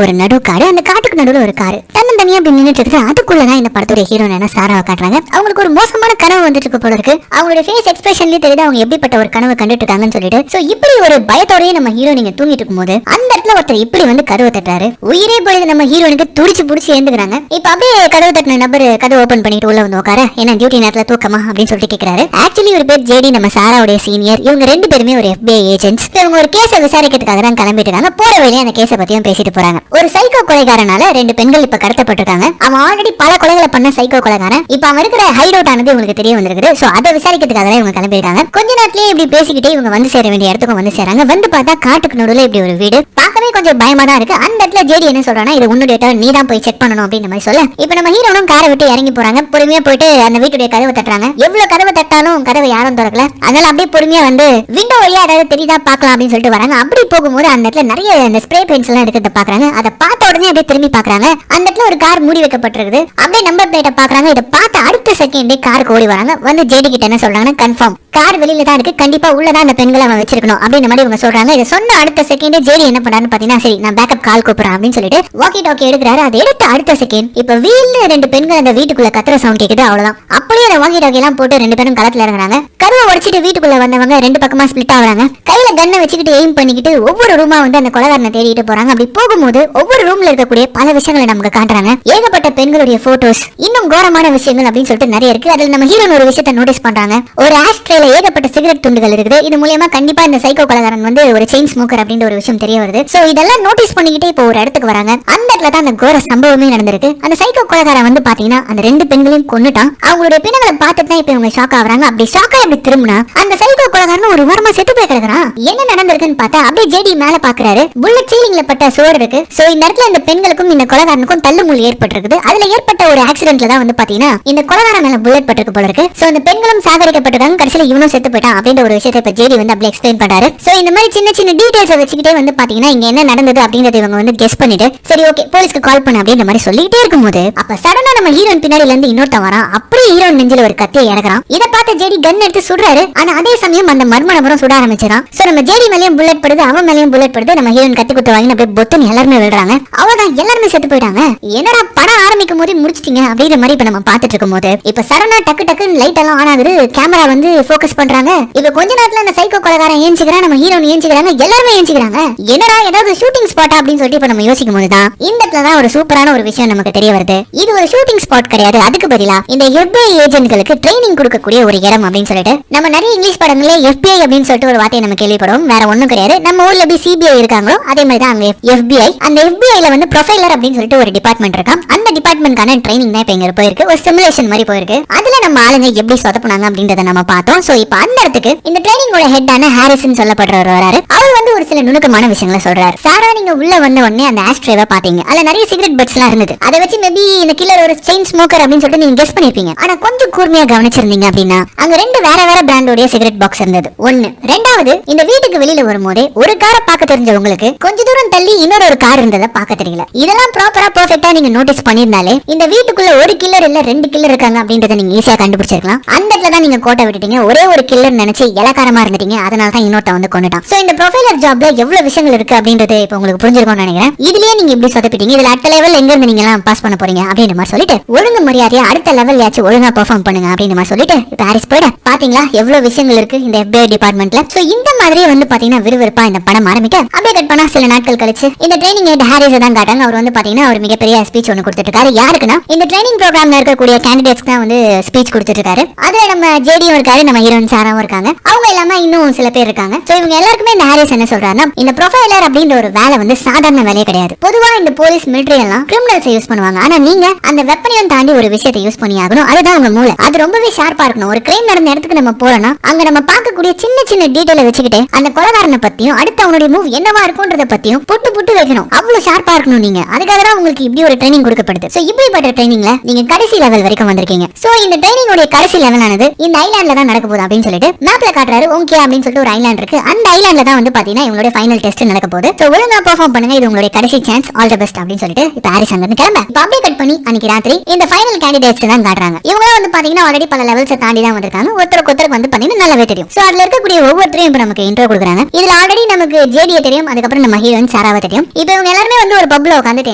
ஒரு நடு காடு. அந்த காட்டுக்கு நடுவுல ஒரு காரு தன்னந்தனியா அப்படி நின்னுட்டு இருக்கு. அதுக்குள்ளதான் இந்த படத்துடைய ஹீரோயின் சாராவை காட்டுறாங்க. அவங்களுக்கு ஒரு மோசமான கனவு வந்துட்டு இருக்கு போல இருக்கு. அவங்களுடைய ஃபேஸ் எக்ஸ்பிரஷன்லயே தெரியுது அவங்க எப்படிப்பட்ட ஒரு கனவு கண்டுட்டு இருக்காங்கன்னு சொல்லிட்டு. சோ இப்படி ஒரு பயத்தோடயே நம்ம ஹீரோயிங்க தூங்கிட்டு இருக்கும்போது அந்த இடத்துல ஒருத்தர் இப்படி வந்து கதவை தட்டுறாரு. உயிரே போயிடுது நம்ம ஹீரோயினுக்கு. துடிச்சு புடிச்சு எழுந்துக்கிறாங்க. இப்ப அப்படியே கதவை தட்டின நபர் கதவை ஓபன் பண்ணிட்டு உள்ள வந்து உட்கார, என்ன டியூட்டி நேரத்துல தூக்கமா அப்படின்னு சொல்லிட்டு கேக்குறாரு. ஆக்சுவலி ஒரு பேர் ஜேடி, நம்ம சாராவுடைய சீனியர். இவங்க ரெண்டு பேருமே ஒரு FBI ஏஜென்ட்ஸ். இவங்க ஒரு கேஸ விசாரிக்கிறதுக்காக தான் கிளம்பிட்டு இருக்காங்க. போற வழியில அந்த கேஸ பத்தியும் பேசிட்டு போறாங்க. ஒரு சைக்கோ கொலைகாரனால ரெண்டு பெண்கள் இப்ப கடத்தப்பட்டிருக்காங்க. அவன் ஆல்ரெடி பல கொலைகளை பண்ண சைக்கோ கொலைகாரன். இப்ப அவன் இருக்கிற ஹைட் அவுட் ஆனது உங்களுக்கு தெரிய வந்திருக்குது. சோ அதை விசாரிக்கிறதுக்காக தான் இவங்க கிளம்பிருக்காங்க. கொஞ்ச நேரத்திலேயே இப்படி பேசிக்கிட்டே இவங்க வந்து சேர வேண்டிய இடத்துக்கும் வந்து சேராங்க. வந்து பார்த்தா காட்டுக்கு நடுவுல இப்படி ஒரு வீடு. பார்க்கவே கொஞ்சம் பயமா தான் இருக்கு. அந்த இடத்துல ஜேடி என்ன சொல்றானா, இது உன்னுடைய டர்ன், நீ தான் போய் செக் பண்ணணும் அப்படின்ற மாதிரி சொல்ல, இப்ப நம்ம ஹீரோனும் காரை விட்டு இறங்கி போறாங்க. பொறுமையா போயிட்டு அந்த வீட்டுடைய கதவை தட்டுறாங்க. எவ்வளவு கதவை தட்டாலும் கதவை யாரும் திறக்கல. அதனால அப்படியே பொறுமையா வந்து விண்டோ வழியா ஏதாவது தெரியுதா பார்க்கலாம் அப்படின்னு சொல்லிட்டு வராங்க. அப்படி போகும்போது அந்த இடத்துல நிறைய இந்த ஸ்ப்ரே பெயிண்ட்ஸ் எல்லாம் இருக்கிறத பாக்குறாங்க. அதை பார்த்த உடனே அப்படியே திரும்பி பாக்குறாங்க. அந்த இடத்துல ஒரு கார் மூடி வைக்கப்பட்டிருக்குது. அப்படியே நம்பர் பிளேட்டை பாக்குறாங்க. இதை பார்த்த அடுத்த செகண்டே காருக்கு ஓடி வராங்க. வந்து ஜேடி கிட்ட என்ன சொல்றாங்கன்னா, கன்ஃபார்ம் கார் வெளியில தான் இருக்கு, கண்டிப்பா உள்ளதான் அந்த பெண்களை அவன் வச்சிருக்கணும் அப்படின்ற மாதிரி இவங்க சொல்றாங்க. இதை சொன்ன அடுத்த செகண்டே ஜேடி என்ன பண்றாருன்னு பாத்தீங்கன்னா, சரி நான் பேக்கப் கால் கூப்பிடுறேன் அப்படின்னு சொல்லிட்டு வாக்கி டாக்கி எடுக்கிறாரு. அதை எடுத்த அடுத்த செகண்ட் இப்ப வீல்ல ரெண்டு பெண்கள் அந்த வீட்டுக்குள்ள கத்துற சவுண்ட் கேக்குது. அவ்வளவுதான். அப்படியே அந்த வாக்கி டாக்கி எல்லாம் போட்டு ரெண்டு பேரும் களத்துல இறங்குறாங்க. கருவை உடைச்சிட்டு வீட்டுக்குள்ள வந்தவங்க ரெண்டு பக்கமா ஸ்பிளிட் ஆகுறாங்க. கையில கண்ணை வச்சுக்கிட்டு எய்ம் பண்ணிக்கிட்டு ஒவ்வொரு ரூமா வந்து அந்த கொலைகாரனை தேடிட்டு போறாங்க. அப்படி போகும்போது ஒவ்வொரு ரூம்ல இருக்கக்கூடிய பல விஷயங்களை நமக்கு காட்டுறாங்க. ஏகப்பட்ட பெண்களுடைய போட்டோஸ், இன்னும் கோரமான விஷயங்கள் அப்படின்னு சொல்லிட்டு நிறைய இருக்கு. அதுல நம்ம ஹீரோன் ஒரு விஷயத்தை நோட்டீஸ் பண்றாங்க. ஒரு ஆஸ்ட்ரேல ஏகப்பட்ட சிகரெட் துண்டுகள் இருக்குது. இது மூலமா கண்டிப்பா இந்த சைக்கோ கொலைகாரன் வந்து ஒரு செயின் ஸ்மோக்கர் அப்படின்ற ஒரு விஷயம் தெரிய வருது. சோ இதெல்லாம் நோட்டீஸ் பண்ணிக்கிட்டே இப்போ ஒரு இடத்துக்கு வராங்க. அந்த இடத்துல தான் அந்த கோர சம்பவமே நடந்திருக்கு. அந்த சைக்கோ கொலைகாரன் வந்து பாத்தீங்கன்னா அந்த ரெண்டு பெண்களையும் கொன்னுட்டான். அவங்களுடைய பிணங்களை பார்த்துட்டு தான் இப்போ இவங்க ஷாக் ஆகுறாங்க. அப்படி ஷாக் ஆகி அப்படி திரும்பினா அந்த சைக்கோ கொலைகாரன் ஒரு வாரமா செத்து போய் கிடக்குறான். என்ன நடந்திருக்குன்னு பார்த்தா அப்படியே ஜேடி மேல பாக்குறாரு. புல்லட் சீலிங்ல பட்ட சோறு இருக்கு. சோ இந்த இடத்துல இந்த பெண்களுக்கும் இந்த கொலைகாரனுக்கும் தள்ளுமுள் ஏற்பட்டிருக்குது. அதுல ஏற்பட்ட ஒரு ஆக்சிடென்ட்ல தான் வந்து பாத்தீங்கன்னா இந்த கொலைகாரன் மேல புல்லட் பட்டிருக்கு போல இருக்கு. சோ இந்த பெண்களும் சாகரிக்கப்பட்டிருக்காங்க. கடைசியில இவனும் செத்து போயிட்டான் அப்படின்ற ஒரு விஷயத்தை இப்ப ஜேடி வந்து அப்படியே எக்ஸ்பிளைன் பண்றாரு. சோ இந்த மாதிரி சின்ன சின்ன டீடைல்ஸ் வச்சுக்கிட்டே வந்து பாத்தீங்கன்னா இங்க என்ன நடந்தது அப்படிங்கறது இவங்க வந்து கெஸ் பண்ணிட்டு சரி ஓகே போலீஸ்க்கு கால் பண்ண அப்படின்ற மாதிரி சொல்லிட்டே இருக்கும்போது அப்ப சடனா நம்ம ஹீரோயின் பின்னாடில இருந்து இன்னொருத்தன் வரான். அப்படியே ஹீரோயின் நெஞ்சில ஒரு கத்தியை இறக்குறான். இத பார்த்து ஜேடி கன் எடுத்து சுடுறாரு. ஆனா அதே சமயம் அந்த மர்ம நபரும் சுட ஆரம்பிச்சான். சோ நம்ம ஜேடி மேலயும் புல்லட் படுது, அவன் மேலயும் புல்லட் படுது. நம்ம ஹீரோயின் கத்தி குத்து வாங்கி அப்படியே பொத்துன்னு எல்லாருமே விழுறாங்க. அவ்வளவுதான், எல்லாருமே செத்து போயிட்டாங்க. என்னடா படம் ஆரம்பிக்கும் போது முடிச்சிட்டீங்க அப்படின்ற மாதிரி இப்ப நம்ம பாத்துட்டு இருக்கும் போது இப்ப சடனா டக்கு டக்குன்னு லைட் எல்லாம் ஆன் ஆகுது. கேமரா வந்து போக்கஸ் பண்றாங்க. இப்ப கொஞ்ச நேரத்துல அந்த சைக்கோ கொலைகாரன் ஏஞ்சிக்கிறான், நம்ம ஹீரோயின் ஏஞ்சிக்கிறாங்க, எல்லாருமே ஏஞ்சிக்கிறாங்க. என்னடா ஏதாவது ஷூட்டிங் ஸ்பாட் அப்படின்னு சொல்லிட்டு இப்ப நம்ம யோசிக்கும் போதுதான் இந்த இடத்துல தான் ஒரு சூப்பரான ஒரு விஷயம் நமக்கு தெரிய வருது. இது ஒரு ஷூட்டிங் ஸ்பாட் கிடையாது. அதுக்கு பதிலா இந்த FBI ஏஜென்ட்களுக்கு ட்ரைனிங் கொடுக்கக்கூடிய ஒரு இடம் அப்படின்னு சொல்லிட்டு நம்ம நிறைய இங்கிலீஷ் படங்களே FBI அப்படின்னு சொல்லிட்டு ஒரு வார்த்தையை நம்ம கேள்விப்படுவோம். வேற ஒண்ணும் கிடையாது. நம்ம ஊர்ல எப்படி CBI இருக்காங்களோ அதே மாதிரி தான் அங்க FBI. அந்த FBIல வந்து ப்ரொஃபைலர் அப்படின்னு சொல்லிட்டு ஒரு டிபார்ட்மெண்ட் இருக்கா. அந்த டிபார்ட்மெண்ட்கான ட்ரைனிங் தான் இப்ப இங்க போயிருக்கு. ஒரு சிமுலேஷன் மாதிரி போயிருக்கு. அதுல நம்ம ஆளுங்க எப்படி சொதப்புனாங்க அப்படின்றத நம்ம பார்த்தோம். சோ இப்போ அந்த இடத்துக்கு இந்த ட்ரைனிங்கோட ஹெட்டான ஹாரிசன் சொல்லப்படுறவர் வராரு. அவர் வந்து ஒரு சில நுணுக்கமான விஷயங்களை சொல்றாரு. சாரா நீங்க உள்ள வந்த உடனே அந்த ஆஸ்ட்ரேவை பாத்தீங்க. அதுல நிறைய சிகரெட் பட்ஸ் எல்லாம் இருந்தது. அதை வச்சு மேபி இந்த கில்லர் ஒரு செயின் ஸ்மோக்கர் அப்படின்னு சொல்லிட்டு நீங்க கெஸ் பண்ணிருப்பீங்க. ஆனா கொஞ்சம் கூர்மையா கவனிச்சிருந்தீங்க அப்படின்னா அங்க ரெண்டு வேற வேற பிராண்டோட சிகரெட் பாக்ஸ் இருந்தது. ஒன்னு. ரெண்டாவது, இந்த வீட்டுக்கு வெளியில வரும்போதே ஒரு காரை பார்க்க தெரிஞ்சவங்களுக்கு கொஞ்ச தூரம் தள்ளி இன்னொரு ஒரு கார் இருந்ததை பார்க்க தெரியல. இதெல்லாம் ப்ராப்பரா பெர்ஃபெக்ட்டா நீங்க நோட்டீஸ் பண்ணிருந்தாலே இந்த வீட்டுக்குள்ள ஒரு கில்லர் இல்ல ரெண்டு கில்லர் இருக்காங்க அப்படின்றத நீங்க ஈஸியா கண்டுபிடிச்சிருக்கலாம். அந்த இடத்துல தான் நீங்க கோட்டை விட்டுட்டீங்க. ஒரே ஒரு கில்லர் நினைச்சு இலக்காரமா இருந்துட்டீங்க. அதனால தான் இன்னொருத்த வந்து கொண்டுட்டான். சோ இந்த ப்ரொஃபைலர் ஜாப்ல எவ்வளவு விஷயங்கள் இருக்கு அப்படின்றது இப்ப உங்களுக்கு புரிஞ்சிருக்கும்னு நினைக்கிறேன். இதுலயே நீங்க இப்படி சொதப்பிட்டீங்க. இதுல அடுத்த லெவல் எங்க இருந்து நீங்க எல்லாம் பாஸ் பண்ண போறீங்க அப்படின்ற மாதிரி சொல்லிட்டு ஒழுங்கு மரியாதையா அடுத்த லெவல் யாச்சும் ஒழுங்கா பெர்ஃபார்ம் பண்ணுங்க அப்படின்ற மாதிரி சொல்லிட்டு இப்ப ஹாரிஸ் போயிட பாத்தீங்களா எவ்வளவு விஷயங்கள் இருக்கு இந்த FBI டிபார்ட்மெண்ட்ல. சோ இந்த மாதிரியே வந்து பாத்தீங்கன்னா விறுவிறுப்பா இந்த படம் ஆரம்பிக்க அப்படியே கட் பண்ணா சில நாட்கள் கழிச்சு இந்த ட்ரைனிங் ஹெட் ஹாரிஸ் தான் காட்டாங்க. அவர் வந்து பாத்தீங்கன்னா ஒரு மிகப்பெரிய ஸ்பீச் ஒன்னு கொடுத்துட்டு இருக்காரு. யாருக்குன்னா இந்த ட்ரைனிங் ப்ரோக்ராம்ல இருக்கக்கூடிய கேண்டிடேட்ஸ்க்கு தான் வந்து ஸ்பீச் கொடுத்துட்டு இருக்காரு. அதுல நம்ம ஜேடியும் இருக்காரு, நம்ம ஹீரோயின் சாராவும் இருக்காங்க. அவங்க இல்லாம இன்னும் சில பேர் இருக்காங்க. சோ இவங்க எல்லாருக்குமே இந்த ஹாரிஸ் என்ன சொல்றாருன்னா இந்த ப்ரொஃபைலர் அப்படின்ற ஒரு வேலை வந்து சாதாரண வேலையே கிடையாது. பொதுவா இந்த போலீஸ் மிலிட்டரி எல்லாம் கிரிமினல்ஸ் யூஸ் பண்ணுவாங்க. ஆனா நீங்க அந்த வெப்பனையும் தாண்டி ஒரு விஷயத்தை யூஸ் பண்ணி ஆகணும். அதுதான் உங்க மூளை. அது ரொம்பவே ஷார்ப்பா இருக்கணும். ஒரு கிரைம் நடந்த இடத்துக்கு நம்ம போறோம்னா அங்க நம்ம பார்க்கக்கூடிய சின்ன சின்ன டீடைலை வச்சுக்கிட்டு அந்த கொலைகாரனை பத்தியும் அடுத்து அவனுடைய மூவ் என்னவா இருக்கும்ன்றத பத்தியும் புட்டு புட்டு வைக்கணும். அவ்வளவு ஷார்ப்பா இருக்கணும் நீங்க. அதுக்காக தான் உங்களுக்கு இப்படி ஒரு ட்ரைனிங் கொடுக்கப்படுது. தேவைப்படுது. சோ இப்படிப்பட்ட ட்ரைனிங்ல நீங்க கடைசி லெவல் வரைக்கும் வந்திருக்கீங்க. சோ இந்த ட்ரைனிங் உடைய கடைசி லெவல் ஆனது இந்த ஐலாண்ட்ல தான் நடக்க போகுது அப்படின்னு சொல்லிட்டு மேப்ல காட்டுறாரு. ஓகே அப்படின்னு சொல்லிட்டு ஒரு ஐலாண்ட் இருக்கு. அந்த ஐலாண்ட்ல தான் வந்து பாத்தீங்கன்னா இவங்களுடைய ஃபைனல் டெஸ்ட் நடக்க போகுது. சோ ஒழுங்கா பெர்ஃபார்ம் பண்ணுங்க, இது உங்களுடைய கடைசி சான்ஸ், ஆல் தி பெஸ்ட் அப்படின்னு சொல்லிட்டு இப்ப ஹாரிஸ் அங்க இருந்து கிளம்ப. இப்ப அப்படியே கட் பண்ணி அன்னைக்கு ராத்திரி இந்த ஃபைனல் கேண்டிடேட்ஸ் தான் காட்டுறாங்க. இவங்க வந்து பாத்தீங்கன்னா ஆல்ரெடி பல லெவல்ஸ் தாண்டி தான் வந்திருக்காங்க. ஒருத்தருக்கு வந்து பாத்தீங்கன்னா நல்லாவே தெரியும். சோ அதுல இருக்கக்கூடிய ஒவ்வொருத்தரையும் இப்ப நமக்கு இன்ட்ரோ கொடுக்குறாங்க. இதுல ஆல்ரெடி நமக்கு ஜேடியை தெரியும், அதுக்கப்புறம் நம்ம ஹீரோயின் சாராவை தெரியும். இப்போ இவங்க எல்லாருமே வந்து ஒரு பப்ல உட்காந்துட்டு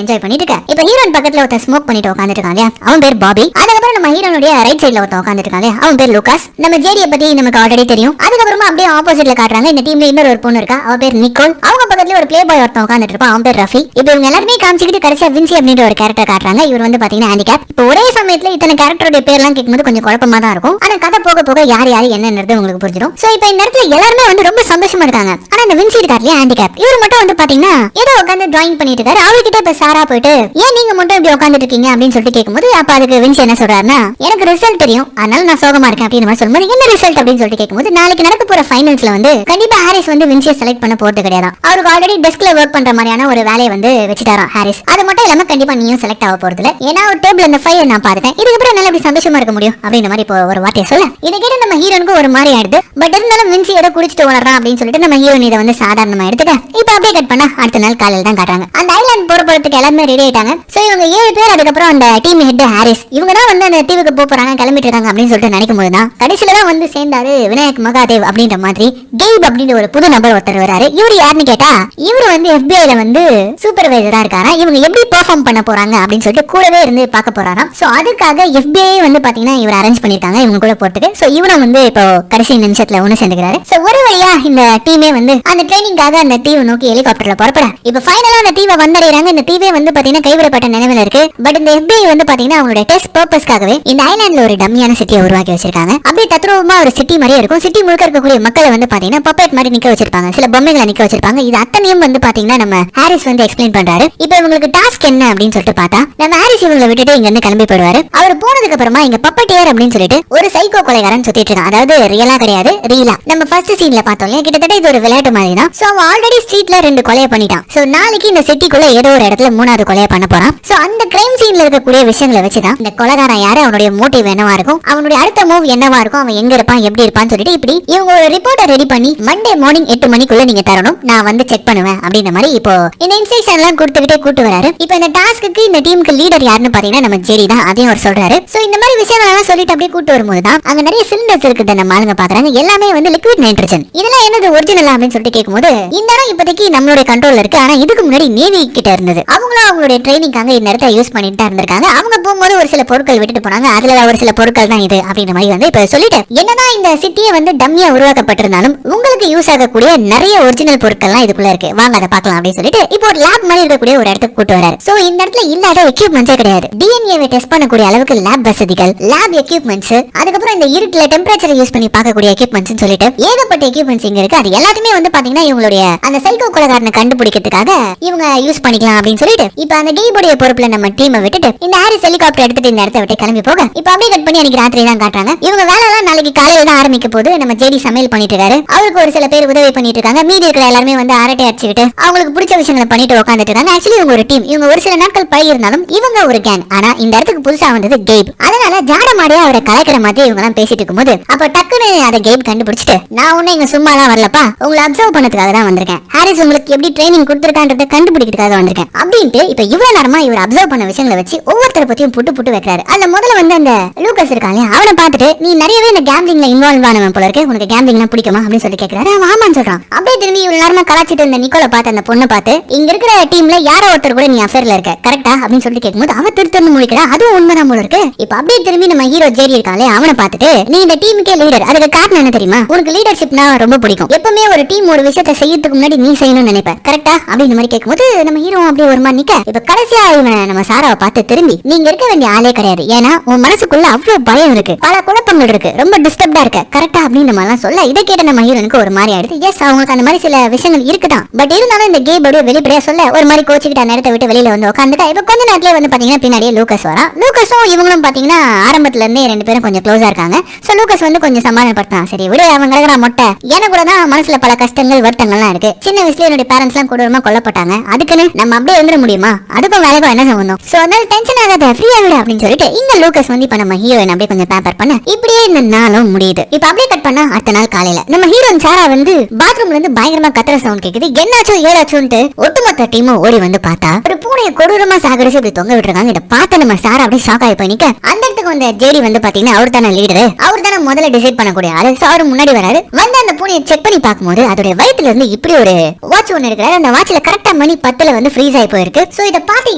என்ஜாய் பண்ணிட்டு இருக்க. இப்போ ஹீரோயின் பக்கத்துல ஒருத்தர் ஸ்மோக் பண்ணிட்டு உட்காந்துட்டு இருக்காங்க, அவன் பேர் பாபி. அதுக்கப்புறம் நம்ம ஹீரோனுடைய ரைட் சைடுல ஒருத்தர் உட்காந்துட்டு இருக்காங்க, அவன் பேர் லூகாஸ். நம்ம ஜேடியை பத்தி நமக்கு ஆல்ரெடி தெரியும். அதுக்கப்புறமா அப்படியே ஆப்போசிட்ல காட்டுறாங்க, இந்த டீம்ல இன்னொரு ஒரு பொண்ணு இருக்கா, அவ பேர் நிக்கோல். அவங்க பக்கத்துல ஒரு பிளே பாய் ஒருத்தன் உட்காந்துட்டு இருப்பான், அவன் பேர் ரஃபி. இப்போ இவங்க எல்லாருமே காமிச்சிட்டு கடைசியா வின்சி அப்படின்ற ஒரு கேரக்டர் காட்டுறாங்க. இவர் வந்து பாத்தீங்கன்னா ஹேண்டிகேப். இப்போ ஒரே சமயத்துல இத்தனை கேரக்டரோட பேர்லாம் கேட்கும்போது கொஞ்சம் குழப்பமா தான் இருக்கும். ஆனா கதை போக போக யார் யார் என்னன்றது உங்களுக்கு புரிஞ்சிடும். சோ இப்போ இந்த இடத்துல எல்லாருமே வந்து ரொம்ப சந்தோஷமா இருக்காங்க. ஆனா இந்த வின்சி இருக்காரு ஹேண்டிகேப், இவர் மட்டும் வந்து பாத்தீங்கன்னா ஏதோ உட்காந்து டிராயிங் பண்ணிட்டு இருக்காரு. அவர்கிட்ட இப்ப சாரா போயிட்டு ஏன் நீங்க மட்டும் இப்படி உட்காந்துட்டு இருக்கீங்க அப்படின்னு சொல்லிட்டு கேட்கும்போது அப்ப அதுக்கு வின்சி என்ன சொல்றாருன்னா, எனக்கு ரிசல்ட் தெரியும் அதனால நான் சோகமா இருக்கேன் அப்படின்னு மாதிரி சொல்லும்போது என்ன ரிசல்ட் அப்படின்னு சொல்லிட்டு கேட்கும்போது நாளைக்கு நடக்க போற ஃபைனல்ஸ்ல வந்து கண்டிப்பா ஹாரிஸ் வந்து வின்சியை செலக்ட் பண்ண போறது கிடையாது. அவருக்கு ஆல்ரெடி டெஸ்க்ல ஒர்க் பண்ற மாதிரியான ஒரு வேலையை வந்து வச்சுட்டாராம் ஹாரிஸ். அது மட்டும் இல்லாம கண்டிப்பா நீயும் செலக்ட் ஆக போறது இல்ல, ஏன்னா ஒரு டேபிள் அந்த ஃபைல் நான் பாத்துட்டேன், இதுக்கப்புறம் என்னால இப்படி சந்தோஷமா இருக்க முடியும் அப்படின்ற மாதிரி இப்போ ஒரு வார்த்தையை சொல்ல இதை கேட்டு நம்ம ஹீரோனுக்கு ஒரு மாதிரி ஆயிடுது. பட் இருந்தாலும் வின்சி ஏதோ குடிச்சிட்டு வளர்றான் அப்படின்னு சொல்லிட்டு நம்ம ஹீரோன் இதை வந்து சாதாரணமா எடுத்துக்க. இப்ப அப்படியே கட் பண்ணா அடுத்த நாள் காலையில தான் காட்டுறாங்க. அந்த ஐலாண்ட் போறதுக்கு எல்லாமே ரெடி ஆயிட்டாங்க. சோ இவங்க 7 பேர், அதுக்கப்புறம் அந்த டீம் ஹெட் ஹாரிஸ், இவங்க தான் வந்து அந்த தீவுக்கு போறாங்க, கிளம்பிட்டு இருக்காங்க அப்படின்னு சொல்லிட்டு நினைக்கும் போது தான் கடைசியில தான் வந்து சேர்ந்தாரு விநாயக் மகாதேவ் அப்படின்ற மாதிரி கெய்ப் அப்படின்ற ஒரு புது நபர் ஒருத்தர் வராரு. இவரு யாருன்னு கேட்டா இவரு வந்து FBI ல வந்து சூப்பர்வைசரா இருக்காரா. இவங்க எப்படி பெர்ஃபார்ம் பண்ண போறாங்க அப்படின்னு சொல்லிட்டு கூடவே இருந்து பார்க்க போறாராம். சோ அதுக்காக FBI வந்து பாத்தீங்கன்னா இவர் அரேஞ்ச் பண்ணிருக்காங்க இவங்க கூட போறதுக்கு. சோ இவரும் வந்து இப்போ கடைசி நிமிஷத்துல ஒண்ணு சேர்ந்துக்கிறாரு. சோ ஒரு வழியா இந்த டீமே வந்து அந்த ட்ரைனிங்காக அந்த தீவை நோக்கி ஹெலிகாப்டர்ல புறப்பட இப்ப ஃபைனலா அந்த தீவை வந்தடைறாங்க. இந்த தீவே வந்து பாத்தீங்கன்னா கைவிடப்பட்ட நிலைமையில இருக்கு. பட் இந்த FBI வந்து பாத்தீங்கன்னா அவங்களுடைய டெஸ்ட் பர்பஸ்க்காகவே இந்த ஐலாண்ட்ல ஒரு டம்மியான சிட்டியை உருவாக்கி வச்சிருக்காங்க. அப்படியே தத்ரூபமா ஒரு சிட்டி மாதிரியே இருக்கும். சிட்டி முழுக்க இருக்கக்கூடிய மக்களை வந்து பாத்தீங்கன்னா பப்பெட் மாதிரி நிக்க வச்சிருப்பாங்க, சில பொம்மைகளை நிக்க வச்சிருப்பாங்க. இது அத்தனையும் வந்து பாத்தீங்கன்னா நம்ம ஹாரிஸ் வந்து எக்ஸ்பிளைன் பண்றாரு. இப்போ இவங்களுக்கு டாஸ்க் என்ன அப்படின்னு சொல்லிட்டு பார்த்தா நம்ம ஹாரிஸ் இவங்களை விட்டுட்டு இங்க இருந்து கிளம்பி போயிடுவாரு. அவர் போனதுக்கு அப்புறமா இங்க பப்பட்டியர் அப்படின்னு சொல்லிட்டு ஒரு சைக்கோ கொலைகாரன் சுத்திட்டு இருக்கான். அதாவது ரியலா கிடையாது, ரீலா. நம்ம ஃபர்ஸ்ட் சீன்ல பார்த்தோம் இல்லையா, கிட்டத்தட்ட இது ஒரு விளையாட்டு மாதிரி தான். சோ அவன் ஆல்ரெடி ஸ்ட்ரீட்ல 2 கொலையை பண்ணிட்டான். சோ நாளைக்கு இந்த சிட்டிக்குள்ள ஏதோ ஒரு இடத்துல 3வது கொலையை பண்ண போறான். சோ அந்த கிரைம் சீன்ல இருக்கக்கூடிய விஷயங்களை வச்சுதான் இந்த கொலைகாரன் யாரு, அவனுடைய மோட்டிவ் என்னவா இருக்கும், அவனுடைய அடுத்த மூவ் என்னவா இருக்கும், அவன் எங்க இருப்பான், எப்படி இருப்பான்னு சொல்லிட்டு இப்படி இவங்க ஒரு ரிப்போர்ட்டை ரெடி பண்ணி மண்டே மார்னிங் 8 மணிக்குள்ள நீங்க தரணும், நான் வந்து செக் பண்ணுவேன் அப்படின்ற மாதிரி இப்போ இந்த இன்ஸ்ட்ரக்ஷன் எல்லாம் கொடுத்துக்கிட்டே கூட்டு வராரு. இப்போ இந்த டாஸ்க்கு இந்த டீமுக்கு லீடர் யாருன்னு பாத்தீங்கன்னா நம்ம ஜெரி தான், அதையும் அவர் சொல்றாரு. சோ இந்த மாதிரி விஷயங்கள் எல்லாம் சொல்லிட்டு அப்படியே கூட்டு வரும்போது தான் அங்க நிறைய சிலிண்டர்ஸ் இருக்குது நம்ம ஆளுங்க பாக்குறாங்க. எல்லாமே வந்து லிக்விட் நைட்ரஜன். இதெல்லாம் என்னது ஒரிஜினல் அப்படின்னு சொல்லிட்டு கேட்கும்போது இந்த இடம் இப்போதைக்கு நம்மளுடைய கண்ட்ரோல்ல இருக்கு, ஆனா இதுக்கு முன்னாடி நேவி கிட்ட இருந்தது. அவங்களும் அவங்களுடைய ட்ரைனிங்காக இந்த இடத்த யூஸ் பண்ணிட்டு தான் இருந்திருக்காங்க. அவங்க போகும்போது ஒரு சில பொருட்கள் விட்டுட்டு போனாங்க, அதுல ஒரு சில பொருட்கள் தான் இது அப்படின்ற மாதிரி வந்து இப்ப சொல்லிட்டு என்னதான் இந்த சிட்டியை வந்து டம்மியா உருவாக்கப்பட்டிருந்தாலும் உங்களுக்கு யூஸ் ஆகக்கூடிய நிறைய ஒரிஜினல் பொருட்கள்லாம் இதுக்குள்ள இருக்கு, வாங்க அதை பார்க்கலாம் அப்படின்னு சொல்லிட்டு இப்போ ஒரு லேப் மாதிரி இருக்கக்கூடிய ஒரு இடத்துக்கு கூட்டு வராரு. சோ இந்த இடத்துல இல்லாத எக்யூப்மெண்ட்ஸே கிடையாது. டிஎன்ஏவை டெஸ்ட் பண்ணக்கூடிய அளவுக்கு லேப் வசதிகள், லேப் எக்யூப்மெண்ட்ஸ், அதுக்கப்புறம் இந்த இருட்டுல டெம்பரேச்சரை யூஸ் பண்ணி பார்க்கக்கூடிய எக்யூப்மெண்ட்ஸ் சொல்லிட்டு ஏகப்பட்ட எக்யூப்மெண்ட்ஸ் இங்க இருக்கு. அது எல்லாத்தையுமே வந்து பாத்தீங்கன்னா இவங்களுடைய அந்த சைக்கோ கொலைகாரனை கண்டுபிடிக்கிறதுக்காக இவங்க யூஸ் பண்ணிக்கலாம் அப்படின்னு சொல்லிட்டு இப்ப அந்த கெய்போடைய பொறுப்புல நம்ம டீமை விட்டுட்டு இந்த ஹாரிஸ் ஹெலிகாப்டர் எடுத்துட்டு இந்த இடத்தை விட்டு கிளம்பி போக இப்ப அப்படியே கட் பண்ணி அன்னைக்கு ராத்திரி தான் காட்டுறாங்க. இவங்க வேலை எல்லாம் நாளைக்கு காலையில தான் ஆரம்பிக்க போது. நம்ம ஜெடி சமையல் பண்ணிட்டு இருக்காரு, அவருக்கு ஒரு சில பேர் உதவி பண்ணிட்டு இருக்காங்க. மீதி இருக்கிற எல்லாருமே வந்து அரட்டை அடிச்சுக்கிட்டு அவங்களுக்கு பிடிச்ச விஷயங்களை பண்ணிட்டு உட்காந்துட்டு இருக்காங்க. ஆக்சுவலி இவங்க ஒரு டீம், இவங்க ஒரு சில நாட்கள் பழகி இருந்தாலும் இவங்க ஒரு கேங். ஆனா இந்த இடத்துக்கு புதுசா வந்தது கெய்ப். அதனால ஜாட மாடியா அவரை கலைக்கிற மாதிரி இவங்க எல்லாம் பேசிட்டு இருக்கும்போது அப்ப டக்குன்னு அதை கெய்ப் கண்டுபிடிச்சிட்டு நான் ஒன்னும் இங்க சும்மா எல்லாம் வரலப்பா, உங்களை அப்சர்வ் பண்ணதுக்காக தான் வந்திருக்கேன், ஹாரிஸ் உங்களுக்கு எப்படி ட்ரைனிங் கொடுத்திருக்கான்றதை கண்டுபிடிக்கிறதுக்காக வந்திருக்கேன் அப்படின்ட்டு இப்ப இவ்வளவு நேரமா இவர் அப்சர்வ் பண்ண விஷயங்களை வச்சு ஒவ்வொருத்தரை பத்தியும் புட்டு வைக்கிறாரு. அதுல முதல்ல வந்து அந்த லூகஸ் இருக்காங்க, அவனை பார்த்துட்டு நீ நிறையவே இந்த கேம்பிளிங்ல இன்வால்வ் ஆனவன் போல இருக்கு, உனக்கு கேம்பிளிங்னா பிடிக்குமா அப்படின்னு சொல்லி கேட்கிறாரு. அவன் ஆமான்னு சொல்றான். அப்படியே திரும்பி இவ்வளவு நேரமா கலாச்சிட்டு இந்த நிக்கோலை பார்த்து அந்த பொண்ணை பார்த்து இங்க இருக்கிற டீம்ல யாரோ ஒருத்தர் கூட நீ அஃபேர்ல இருக்க கரெக்டா அப்படின்னு சொல்லி கேட்கும்போது அவ திருத்தன்னு முடிக்கிறா, அதுவும் உண்மைதான் போல இருக்கு. இப்ப அப்படியே திரும்பி நம்ம ஹீரோ ஜெரி இருக்காங்களே அவனை பார்த்துட்டு நீ இந்த டீமுக்கே லீடர், அதுக்கு காரணம் என்ன தெரியுமா, உனக்கு லீடர்ஷிப்னா ரொம்ப பிடிக்கும், எப்பவுமே ஒரு டீம் ஒரு விஷயத்தை செய்யறதுக்கு முன்னாடி நீ செய்யணும்னு நினைப்ப கரெக்டா அப்படின்னு மாதிரி கேட்கும்போது நம்ம ஹீரோ அப்படியே ஒரு மாதிரி நிக்க இப்ப கடைசியா இவனை நம்ம சாராவை பார்த்து திரும்பி நீங்க இருக்க வேண்டிய ஆளே கிடையாது, ஏன்னா உன் மனசுக்குள்ள அவ்வளவு பயம் இருக்கு, பல குழப்பங்கள் இருக்கு, ரொம்ப டிஸ்டர்ப்டா இருக்க கரெக்டா அப்படின்னு நம்ம எல்லாம் சொல்ல இதை கேட்ட நம்ம ஹீரோனுக்கு ஒரு மாதிரி ஆயிடுது. எஸ் அவங்களுக்கு அந்த மாதிரி சில விஷயங்கள் இருக்குதான், பட் இருந்தாலும் இந்த கேபோட வெளிப்படையா சொல்ல ஒரு மாதிரி கோச்சிக்கிட்ட நேரத்தை விட்டு வெளியில வந்து உட்காந்துட்டா இப்ப கொஞ்ச நேரத்துல வந்து பாத்தீங்கன்னா பின்னாடியே லூகஸ் வரா. லூகஸும் இவங்களும் பாத்தீங்கன்னா ஆரம்பத்துல இருந்தே 2 பேரும் கொஞ்சம் க்ளோஸா இருக்காங்க. சோ லூகஸ் வந்து கொஞ்சம் சமாதானப்படுத்தான், சரி விடு அவங்க கிடக்குறா மொட்டை, எனக்கு கூட தான் மனசுல பல கஷ்டங்கள் வருத்தங்கள்லாம் இருக்கு. சின்ன வயசுல என்னுடைய பேரண்ட்ஸ் எல்லாம் கொடூரமா கொல்லப்பட்டாங்க. அதுக்குன்னு நம்ம அப்படியே வந்துட முடியுமா? அதுக்கும் வேலைக்கும் என்ன சம்பந்தம்? சோ அதனால டென்ஷன் ஆகாத, ஃப்ரீயா விடு அப்படின்னு சொல்லிட்டு இங்க லூகஸ் வந்து இப்ப நம்ம ஹீரோயின் அப்படியே கொஞ்சம் பேப்பர் பண்ண இப்படியே இந்த நாளும் முடியுது. இப்ப அப்படியே கட் பண்ணா அடுத்த நாள் காலையில நம்ம ஹீரோயின் சாரா வந்து பாத்ரூம்ல இருந்து பயங்கரமா கத்துற சவுண்ட் கேக்குது. என்னாச்சோ ஏதாச்சோன்ட்டு ஒட்டுமொத்த டீமும் ஓடி வந்து பார்த்தா ஒரு பூனையை கொடூரமா சாகடிச்சு இப்படி தொங்க விட்டுருக்காங்க. இதை பார்த்து நம்ம சாரா அப்படியே ஷாக் ஆகி போய் நிக்க, அந்த இடத்துக்கு வந்த ஜேடி வந்து பாத்தீங்கன்னா அவர் தானே லீடர், அவர் தானே முதல்ல டிசைட் பண்ணக்கூடிய ஆளு. அவரு முன்னாடி வராரு. வந்து அந்த பூனையை செக் பண்ணி பார்க்கும்போது அதோட வயித்துல இருந்து இப்படி ஒரு வாட்ச் ஒன்னு இருக்கிறாரு. அந்த வாட்ச்ல கரெக்டா மணி 10 வந்து ஃப்ரீஸ் ஆகி போயிருக்கு. சோ இத பார்த்து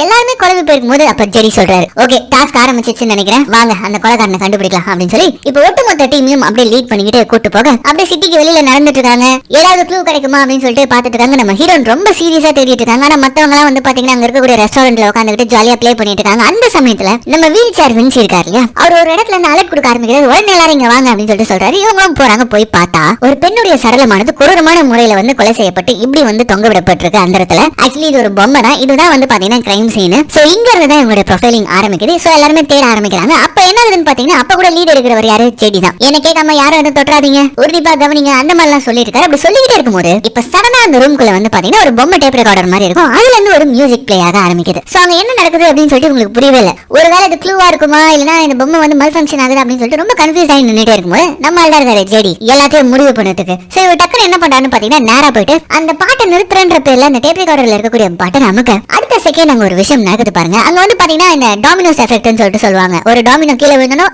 எல்லாருமே குழம்பி போயிருக்கும் போது அப்ப ஜெரி சொல்றாரு, ஓகே டாஸ்க் ஆரம்பிச்சிச்சுன்னு நினைக்கிறேன், வாங்க அந்த கொலைகாரனை கண்டுபிடிக்கலாம் அப்படின்னு சொல்லி இப்ப ஒட்டுமொத்த டீமையும் அப்படியே லீட் பண்ணிக்கிட்டு கூட்டு போக அப்படியே சிட்டிக்கு வெளியில நடந்துட்டு இருக்காங்க. ஏதாவது க்ளூ கிடைக்குமா அப்படின்னு சொல்லிட்டு பாத்துட்டு இருக்காங்க. நம்ம ஹீரோயின் ரொம்ப சீரியஸா தேடிட்டு இருக்காங்க. ஆனா மத்தவங்க எல்லாம் வந்து பாத்தீங்கன்னா அங்க இருக்கக்கூடிய ரெஸ்டாரண்ட்ல உட்காந்துட்டு ஜாலியா ப்ளே பண்ணிட்டு இருக்காங்க. அந்த சமயத்துல நம்ம வீல் சேர் வின்சி இருக்காரு இல்லையா, அவர் ஒரு இடத்துல இருந்து அலர்ட் கொடுக்க ஆரம்பிக்கிறாரு. உடனே எல்லாரும் இங்க வாங்க அப்படின்னு சொல்லிட்டு சொல்றாரு. இவங்களும் போறாங்க. போய் பார்த்தா ஒரு பெண்ணுடைய சடலமானது கொடூரமான முறையில வந்து கொலை செய்யப்பட்டு இப்படி வந்து தொங்க விடப்பட்டிருக்கு அந்த இடத்துல. ஆக்சுவலி இது ஒரு பொம்மை தான். இதுதான் வந்து பாத்தீங்கன்னா கிரைம் சீன். சோ இங்க இருந்து தான் இவங்களுடைய ப்ரொஃபைலிங் ஆரம்பிக்குது. சோ எல்லாருமே தேட ஆரம்பிக்கிறாங்க. அப்ப என்ன ஆகுதுன்னு பாத்தீங்கன்னா அப்ப கூட லீட் எடுக்கிறவர் யாரு, ஜெடி தான். என்ன கேட்காம யாரும் எதுவும் தொட்டாதீங்க, உறுதிப்பா கவனிங்க அந்த மாதிரி எல்லாம் சொல்லிட்டு இருக்காரு. அப்படி சொல்லிக்கிட்டே இருக்கும்போது இப்ப சடனா அந்த ரூம்குள்ள வந்து பாத்தீங்கன்னா ஒரு பொம்மை டேப் ரெக்கார்டர் மாதிரி இருக்கும். அதுல இருந்து ஒரு மியூசிக் பிளே ஆக ஆரம்பிக்குது. சோ அங்க என்ன நடக்குது அப்படின்னு சொல்லிட்டு உங்களுக்கு புரியவே இல்லை. ஒருவேளை இது க்ளூவா இருக்குமா இல்லனா இந்த பொம்மை வந்து மல் ஃபங்க்ஷன் ஆகுது அப்படின்னு சொல்லிட்டு ரொம்ப கன்ஃபியூஸ் ஆகி நின்னுட்டே இருக்கும்போது நம்ம ஆள்டா இருக்காரு ஜெடி எல்லாத்தையும் முடிவு பண்ணதுக்கு. சோ இவர் டக்குனு என்ன பண்றாருன்னு பாத்தீங்கன்னா நேரா போயிட்டு அந்த பாட்டை நிறுத்துறன்ற பேர்ல அந்த டேப் ரெக்கார்டர்ல இருக்கக்கூடிய பட்டன் அமுக்க அடுத்த செகண்ட் அங்க ஒரு விஷயம் நடக்குது பாருங்க. அங்க வந்து பாத்தீங்கன்னா இந்த டாமினோஸ் எஃபெக்ட்னு சொல்லிட்டு சொல்லுவாங்க. ஒரு டாமினோ கீழே விழுந்தனோ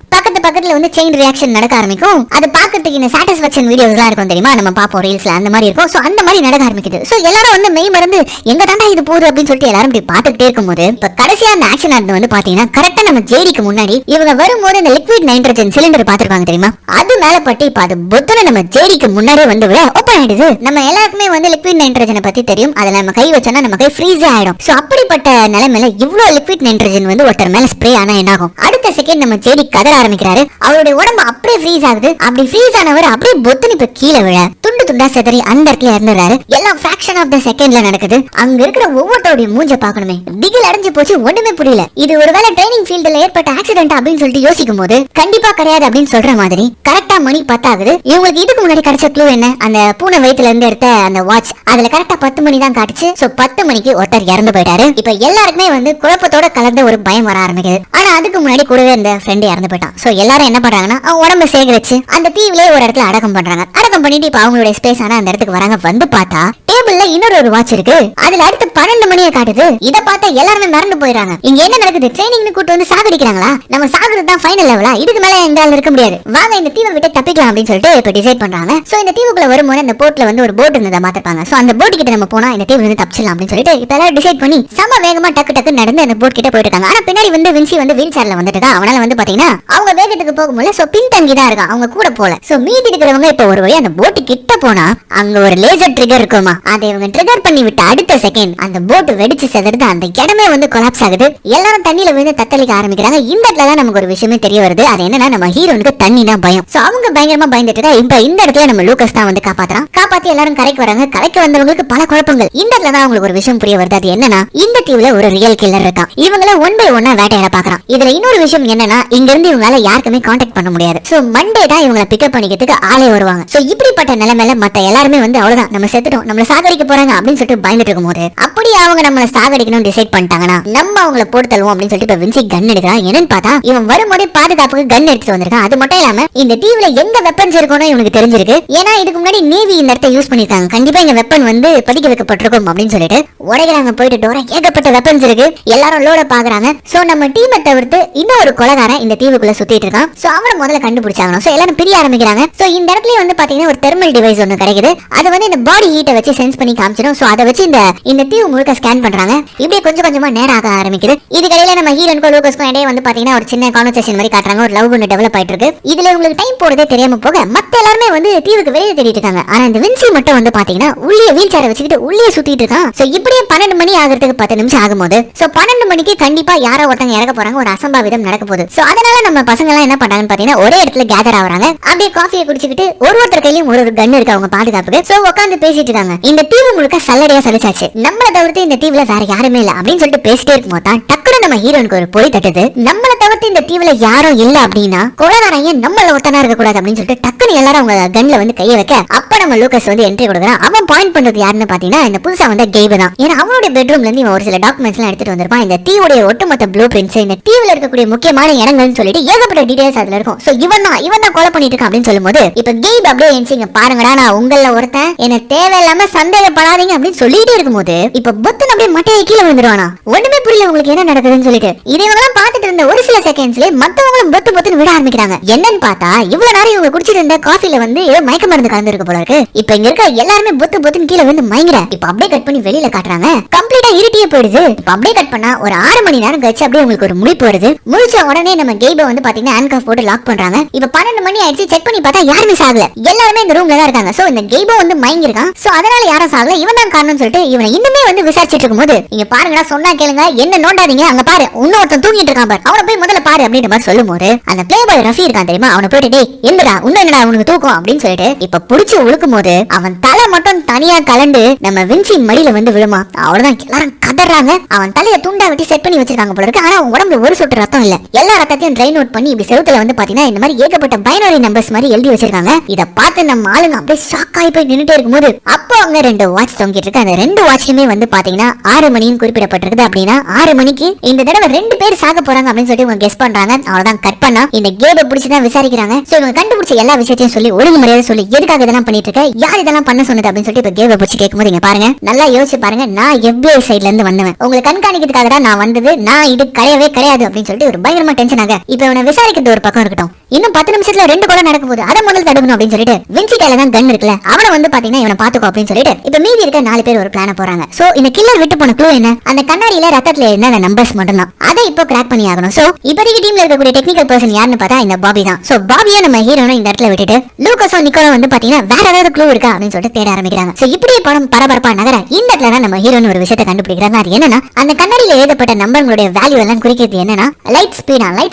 பக்கத்துல வந்து செயின் ரியாக்ஷன் நடக்க ஆரம்பிக்கும். அது பாக்கிறதுக்கு இந்த சாட்டிஸ்ஃபேக்ஷன் வீடியோஸ் எல்லாம் இருக்கும் தெரியுமா, நம்ம பாப்போம் ரீல்ஸ்ல அந்த மாதிரி இருக்கும். சோ அந்த மாதிரி நடக்க ஆரம்பிக்குது. சோ எல்லாரும் வந்து மெய் மறந்து எங்க தாண்டா இது போகுது அப்படின்னு சொல்லிட்டு எல்லாரும் இப்படி பாத்துக்கிட்டே இருக்கும்போது இப்ப கடைசியா அந்த ஆக்ஷன் ஆனது வந்து பாத்தீங்கன்னா கரெக்டா நம்ம ஜேடிக்கு முன்னாடி இவங்க வரும்போது இந்த லிக்விட் நைட்ரஜன் சிலிண்டர் பாத்துருப்பாங்க தெரியுமா, அது மேல பட்டு இப்ப அது பொத்துன நம்ம ஜேடிக்கு முன்னாடியே வந்து விட ஓபன் ஆயிடுது. நம்ம எல்லாருக்குமே வந்து லிக்விட் நைட்ரஜனை பத்தி தெரியும். அதுல நம்ம கை வச்சோம்னா நம்ம கை ஃப்ரீஸ் ஆயிடும். சோ அப்படிப்பட்ட நிலைமையில இவ்வளவு லிக்விட் நைட்ரஜன் வந்து ஒருத்தர் மேல ஸ்ப்ரே ஆனா என்ன ஆகும்? அடுத்த செகண்ட் நம்ம ஜேடி கதற ஆரம்பிக்கிறாரு. அவருடைய உடம்பு அப்படியே ஃப்ரீஸ் ஆகுது. அப்படி ஃப்ரீஸ் ஆனவர் அப்படியே பொத்துன்னு இப்ப கீழே விழ துண்டு துண்டா செதறி அந்த இடத்துல இறந்துறாரு. எல்லாம் ஃபிராக்ஷன் ஆஃப் த செகண்ட்ல நடக்குது. அங்க இருக்கிற ஒவ்வொருத்தருடைய மூஞ்ச பாக்கணுமே, திகில் அடைஞ்சு போச்சு. ஒண்ணுமே புரியல. இது ஒருவேளை ட்ரைனிங் ஃபீல்ட்ல ஏற்பட்ட ஆக்சிடென்ட் அப்படின்னு சொல்லிட்டு யோசிக்கும் போது கண்டிப்பா கிடையாது அப்படின்னு சொல்ற மாதிரி கரெக்டா மணி 10 ஆகுது. இவங்களுக்கு இதுக்கு முன்னாடி கிடைச்ச க்ளூ என்ன, அந்த பூனை வயித்துல இருந்து எடுத்த அந்த வாட்ச் அதுல கரெக்டா 10 மணி தான் காட்டுச்சு. சோ 10 மணிக்கு ஒருத்தர் இறந்து போயிட்டாரு. இப்ப எல்லாருக்குமே வந்து குழப்பத்தோட கலந்த ஒரு பயம் வர ஆரம்பிக்குது. ஆனா அதுக்கு முன்னாடி கூடவே அந்த ஃப்ரெண்ட் இறந்து போயிட்டான். சோ எல்லாரும் என்ன பண்றாங்கன்னா அவங்க உடம்ப சேகரிச்சு அந்த தீவிலே ஒரு இடத்துல அடக்கம் பண்றாங்க. அடக்கம் பண்ணிட்டு இப்ப அவங்களுடைய ஸ்பேஸ் ஆன அந்த இடத்துக்கு வராங்க. வந்து பார்த்தா டேபிள்ல இன்னொரு வாட்ச் இருக்கு. அதுல அடுத்து 12 மணியை காட்டுது. இத பார்த்தா எல்லாருமே மறந்து போயிடுறாங்க. இங்க என்ன நடக்குது, ட்ரைனிங்னு கூட்டு வந்து சாகடிக்கிறாங்களா, நம்ம சாகுறது தான் ஃபைனல் லெவலா, இதுக்கு மேல எங்களால இருக்க முடியாது, வாங்க இந்த தீவை விட்டு தப்பிக்கலாம் அப்படின்னு சொல்லிட்டு இப்ப டிசைட் பண்றாங்க. சோ இந்த தீவுக்குள்ள வரும்போது அந்த போட்ல வந்து ஒரு போட் இருந்ததை மாத்திருப்பாங்க. சோ அந்த போட் கிட்ட நம்ம போனா இந்த தீவு வந்து தப்பிச்சிடலாம் அப்படின்னு சொல்லிட்டு இப்ப எல்லாரும் டிசைட் பண்ணி சம வேகமா டக்கு டக்கு நடந்து அந்த போட் கிட்ட போயிட்டு இருக்காங்க. ஆனா பின்னாடி வந்து வின்சி வந்து வீல் சேர்ல வந்துட்டு தான் அவனால வந்து பாத்தீங்கன்னா அவங்க வேகத்துக்கு போகும்போது சோ பின் தங்கி தான் இருக்கான், அவங்க கூட போல. சோ மீதி இருக்கிறவங்க இப்ப ஒரு வழி அந்த போட் கிட்ட போனா அங்க ஒரு லேசர் ட்ரிகர் இருக்குமா, அதை இவங்க ட்ரிகர் பண்ணி விட்டு அடுத்த செகண்ட் அந்த போட் வெடிச்சு செதறது. அந்த இடமே வந்து கொலாப்ஸ் ஆகுது. எல்லாரும் தண்ணியில விழுந்து தத்தளிக்க ஆரம்பிக்கிறாங்க. இந்த இடத்துல தான் நமக்கு ஒரு விஷயமே தெரிய வருது. அது என்னன்னா நம்ம ஹீரோனுக்கு தண்ணினா பயம். சோ அவங்க பயங்கரமா பயந்துட்டு இருக்கா. இப்ப இந்த இடத்துல நம்ம லூகஸ் தான் வந்து காப்பாத்துறான். காப்பாத்தி எல்லாரும் கரைக்கு வராங்க. கரைக்கு வந்தவங்களுக்கு பல குழப்பங்கள். இந்த இடத்துல தான் அவங்களுக்கு ஒரு விஷயம் புரிய வருது. அது என்னன்னா இந்த தீவுல ஒரு ரியல் கில்லர் இருக்கான். இவங்கள ஒன் பை ஒன்னா வேட்டையாட பாக்குறான். இதுல இன்னொரு விஷயம் என்னன்னா இங்க இருந்து இவங்களால யாருக்குமே கான்டாக்ட் பண்ண முடியாது. சோ மண்டே தான் இவங்களை பிக்கப் பண்ணிக்கிறதுக்கு ஆளே வருவாங்க. சோ இப்படிப்பட்ட நிலைமையில மத்த எல்லாருமே வந்து அவ்வளவுதான் நம்ம செத்துட்டோம், நம்மள சாகடிக்க போறாங்க அப்படின்னு சொல்லிட்டு பயந்துட்டு இருக்கும்போது அப்படி அவங்க நம்மள சாகடிக்கணும் டிசைட் பண்ணிட்டாங்கன்னா நம்ம அவங்கள போட்டு தள்ளுவோம் அப்படின்னு சொல்லிட்டு இப்ப வின்சி கன் எடுக்கிறான். என்னன்னு பார்த்தா இவன் வரும்போதே பாதுகாப்புக்கு கன் எடுத்துட்டு வந்திருக்கான். அது மட்டும் இல்லாம இந்த தீவுல எங்க வெப்பன்ஸ் இருக்கும்னு இவனுக்கு தெரிஞ்சிருக்கு. ஏன்னா இதுக்கு முன்னாடி நேவி இந்த இடத்தை யூஸ் பண்ணிருக்காங்க. கண்டிப்பா இந்த வெப்பன் வந்து படிக்க வைக்கப்பட்டிருக்கும் அப்படின்னு சொல்லிட்டு உடைக்கிறாங்க. போயிட்டு டோர ஏகப்பட்ட வெப்பன்ஸ் இருக்கு. எல்லாரும் லோட பாக்குறாங்க. சோ நம்ம டீமை தவிர்த்து இன்னொரு கொலைகாரன் இந்த தீவுக்குள்ள சுத்திட்டு இருக்கான். சோ அவனை முதல்ல கண்டுபிடிச்சாங்க. சோ எல்லாரும் பிரிய ஆரம்பிக்கிறாங்க. சோ இந்த இடத்துல வந்து பாத்தீங்கன்னா ஒரு தெர்மல் டிவைஸ் ஒன்னு கிடைக்குது. அது வந்து இந்த பாடி ஹீட்டை வச்சு சென்ஸ் பண்ணி காமிச்சிடும். சோ அதை வச்சு இந்த தீவு முழுக்க ஸ்கேன் பண்றாங்க. இப்படியே கொஞ்சம் கொஞ்சமா நேரம் ஆக ஆரம்பிக்குது. இதுக்கடையில நம்ம ஹீரோனுக்கும் லூகஸ்க்கும் இடையே வந்து பாத்தீங்கன்னா ஒரு சின்ன கான்வர்சேஷன் மாதிரி காட்டுறாங்க. ஒரு லவ் ஒன்று டெவலப் ஆயிட்டு இருக்கு. இதுல உங்களுக்கு டைம் போறதே தெரியாம போக மத்த எல்லாருமே வந்து தீவுக்கு வெளியே தேடிட்டு இருக்காங்க. ஆனா இந்த வின்சி மட்டும் வந்து பாத்தீங்கன்னா உள்ளே வீல் சேரை வச்சுக்கிட்டு உள்ளே சுத்திட்டு இருக்கான். சோ இப்படியே 12 மணி ஆகிறதுக்கு 10 நிமிஷம் ஆகும்போது சோ 12 மணிக்கு கண்டிப்பா யாரோ ஒருத்தங்க இறக்க போறாங்க. ஒரு அசம்பாவிதம் நடக்க போகுது. சோ அதனால நம்ம பசங்க எல்லாம் என்ன பண்றாங்கன்னு பாத்தீங்கன்னா ஒரே இடத்துல கேதர் ஆகுறாங்க. அப்படியே காஃபியை குடிச்சுக்கிட்டு ஒருத்தர் கையிலும் ஒரு கன் இருக்கு அவங்க பாதுகாப்புக்கு. சோ உட்காந்து பேசிட்டு இருக்காங்க. இந்த தீவு முழுக்க சல்லடையா சலிச்சாச்சு, நம்மள தவிர்த்து இந்த தீவுல வேற யாருமே இல்ல அப்படின்னு சொல்லிட்டு பேசிட்டே இருக்கும்போது தான் டக்குனு நம்ம ஹீரோனுக்கு ஒரு பொய் தட்டுது. நம்மள தவிர்த்து ஒட்டுமொத்த இந்த தீவுல யாரும் இல்ல அப்படின்னா கொலகாரன் நம்மள ஒருத்தனா இருக்க கூடாது அப்படின்னு சொல்லிட்டு டக்குனு எல்லாரும் அவங்க கன்ல வந்து கைய வைக்க அப்ப நம்ம லூகஸ் வந்து என்ட்ரி கொடுக்குறான். அவன் பாயிண்ட் பண்றது யாருன்னு பாத்தீங்கன்னா இந்த புதுசா வந்த கெய்ப் தான். ஏன்னா அவனுடைய பெட்ரூம்ல இருந்து இவன் ஒரு சில டாக்குமெண்ட்ஸ் எல்லாம் எடுத்துட்டு வந்திருப்பான். இந்த தீவுடைய ஒட்டுமொத்த ப்ளூ பிரிண்ட்ஸ், இந்த தீவுல இருக்கக்கூடிய முக்கியமான இடங்கள்னு சொல்லிட்டு ஏகப்பட்ட டீடைல்ஸ் அதுல இருக்கும். சோ இவன் தான் கொலை பண்ணிட்டு இருக்கான் அப்படின்னு சொல்லும்போது இப்ப கெய்ப் அப்படியே என்சிங்க பாருங்கடா நான் உங்கள ஒருத்தன் என்ன தேவையில்லாம சந்தேகப்படாதீங்க அப்படின்னு சொல்லிட்டே இருக்கும்போது இப்ப புத்தன் அப்படியே மட்டையை கீழே விழுந்துருவானா. ஒண்ணுமே புரியல உங்களுக்கு என்ன நடக்குதுன்னு சொல்லிட்டு இதையெல்லாம் பார்த்துட்டு இருந்த ஒரு சில செகண்ட்ஸ்ல மத்தவங்களும் புத்துன்னு விட ஆரம்பிக்கிறாங்க. என்னன்னு பார்த்தா இவ்வளவு நேரம் இவங்க குடிச்சிட்டு இருந்த காஃபில வந்து ஏதோ மயக்க மருந்து கலந்து இருக்கு போல இருக்கு. இப்ப இங்க இருக்க எல்லாருமே புத்துன்னு கீழே வந்து மயங்குற. இப்ப அப்படியே கட் பண்ணி வெளியில காட்டுறாங்க. கம்ப்ளீட்டா இருட்டியே போயிடுது. இப்ப அப்படியே கட் பண்ணா ஒரு 6 மணி நேரம் கழிச்சு அப்படியே உங்களுக்கு ஒரு முழிப்பு வருது. முழிச்ச உடனே நம்ம கெய்ப வந்து பாத்தீங்கன்னா ஹேண்ட்கஃப் போட்டு லாக் பண்றாங்க. இப்ப 12 மணி ஆயிடுச்சு. செக் பண்ணி பார்த்தா யாருமே சாகல. எல்லாருமே இந்த ரூம்ல தான் இருக்காங்க. சோ இந்த கெய்ப வந்து மயங்கிருக்கான். சோ அதனால யாரும் சாகல. இவன் தான் காரணம்னு சொல்லிட்டு இவனை இன்னுமே வந்து விசாரிச்சிட்டு இருக்கும்போது இங்க பாருங்கடா சொன்னா கேளுங்க என்ன நோண்டாதீங்க. அங்க பாரு இன்னொருத்தன் தூங்கிட்டு இருக்கான் பாரு. அவனை போய் முதல்ல பாரு அப்படின்ற மாதிரி சொல்லும்போது அந்த பிளே பாய் ரஃபி இருக்கான் தெரியுமா. அவனை போயிட்டு டேய் எந்திரா உன்ன என்னடா உனக்கு தூக்கம் அப்படின்னு சொல்லிட்டு இப்ப புடிச்சு உழுக்கும் போது அவன் தலை மட்டும் தனியா கலண்டு நம்ம வின்சி மடியில வந்து விழுமா. அவ்வளவுதான் எல்லாரும் கதறாங்க. அவன் தலையை துண்டா வெட்டி செட் பண்ணி வச்சிருக்காங்க போல இருக்கு. ஆனா அவன் உடம்புல ஒரு சொட்டு ரத்தம் இல்ல. எல்லா ரத்தத்தையும் ட்ரைன் அவுட் பண்ணி இப்படி செவுத்துல வந்து பாத்தீங்கன்னா இந்த மாதிரி ஏகப்பட்ட பைனரி நம்பர்ஸ் மாதிரி எழுதி வச்சிருக்காங்க. இத பார்த்து நம்ம ஆளுங்க அப்படியே ஷாக் ஆகி போய் நின்னுட்டே இருக்கும்போது அப்போ அங்க 2 வாட்ச் தொங்கிட்டு இருக்கு. அந்த 2 வாட்ச்லயுமே வந்து பாத்தீங்கன்னா 6 மணின்னு குறிப்பிடப்பட்டிருக்கு. அப்படின்னா 6 மணிக்கு இந்த தடவை 2 பேர் சாக போறாங்க அப்படின்னு சொல்லிட்டு இவங்க கெஸ் பண்றாங்க. அவ்வளவுதான் கட் பண்ணா இந்த கேப பிடிச்சுதான் விசாரிக்கிறாங்க. சோ இவங்க கண்டுபிடிச்ச எல்லா விஷயத்தையும் சொல்லி ஒழுங்கு முறையாக சொல்லி எதுக்காக இதெல்லாம் பண்ணிட்டு இருக்க, யார் இதெல்லாம் பண்ண சொன்னது அப்படின்னு சொல்லிட்டு இப்ப கேப பிடிச்சி கேட்கும்போது இங்க பாருங்க நல்லா யோசிச்சு பாருங்க. நான் FBI சைட்ல இருந்து வந்தவன். உங்களை கண்காணிக்கிறதுக்காக தான் நான் வந்தது. நான் இது கிடையவே அப்படின்னு சொல்லிட்டு ஒரு பயங்கரமா டென்ஷன் ஆக இப்ப இவனை விசாரிக்கிறது ஒரு பக்கம் இருக்கட்டும். இன்னும் 10 நிமிஷத்துல 2 கொலை நடக்க போகுது. அதை முதல்ல தடுக்கணும் அப்படின்னு சொல்லிட்டு வின்சி கையில தான் கன் இருக்குல்ல அவனை வந்து பாத்தீங்கன்னா இவனை பாத்துக்கோ அப்படின்னு சொல்லிட்டு இப்ப மீதி இருக்க 4 பேர் ஒரு பிளான போறாங்க. சோ இந்த கில்லர் விட்டு போன க்ளூ என்ன, அந்த கண்ணாடியில ரத்தத்துல என்ன அந்த நம்பர்ஸ் மட்டும் தான். அதை இப்போ கிராக் பண்ணி ஆகணும். சோ இப்போதைக்கு டீம்ல இருக்கக்கூடிய டெக்னிக்கல் பர்சன் யாருன்னு பார்த்தா இந்த பாபி தான். சோ பாபியை நம்ம ஹீரோனை இந்த இடத்துல விட்டுட்டு லூகஸோ நிக்கோலோ வந்து பாத்தீங்கன்னா வேற ஏதாவது க்ளூ இருக்கா அப்படின்னு சொல்லிட்டு தேட ஆரம்பிக்கிறாங்க. சோ இப்படியே படம் பரபரப்பா நகர இந்த இடத்துல தான் நம்ம ஹீரோன் ஒரு விஷயத்தை கண்டுபிடிக்கிறாங்க. அது என்னன்னா அந்த கண்ணாடியில எழுதப்பட்ட நம்பர்களுடைய வேல்யூ எல்லாம் குறிக்கிறது என்னன்னா லைட்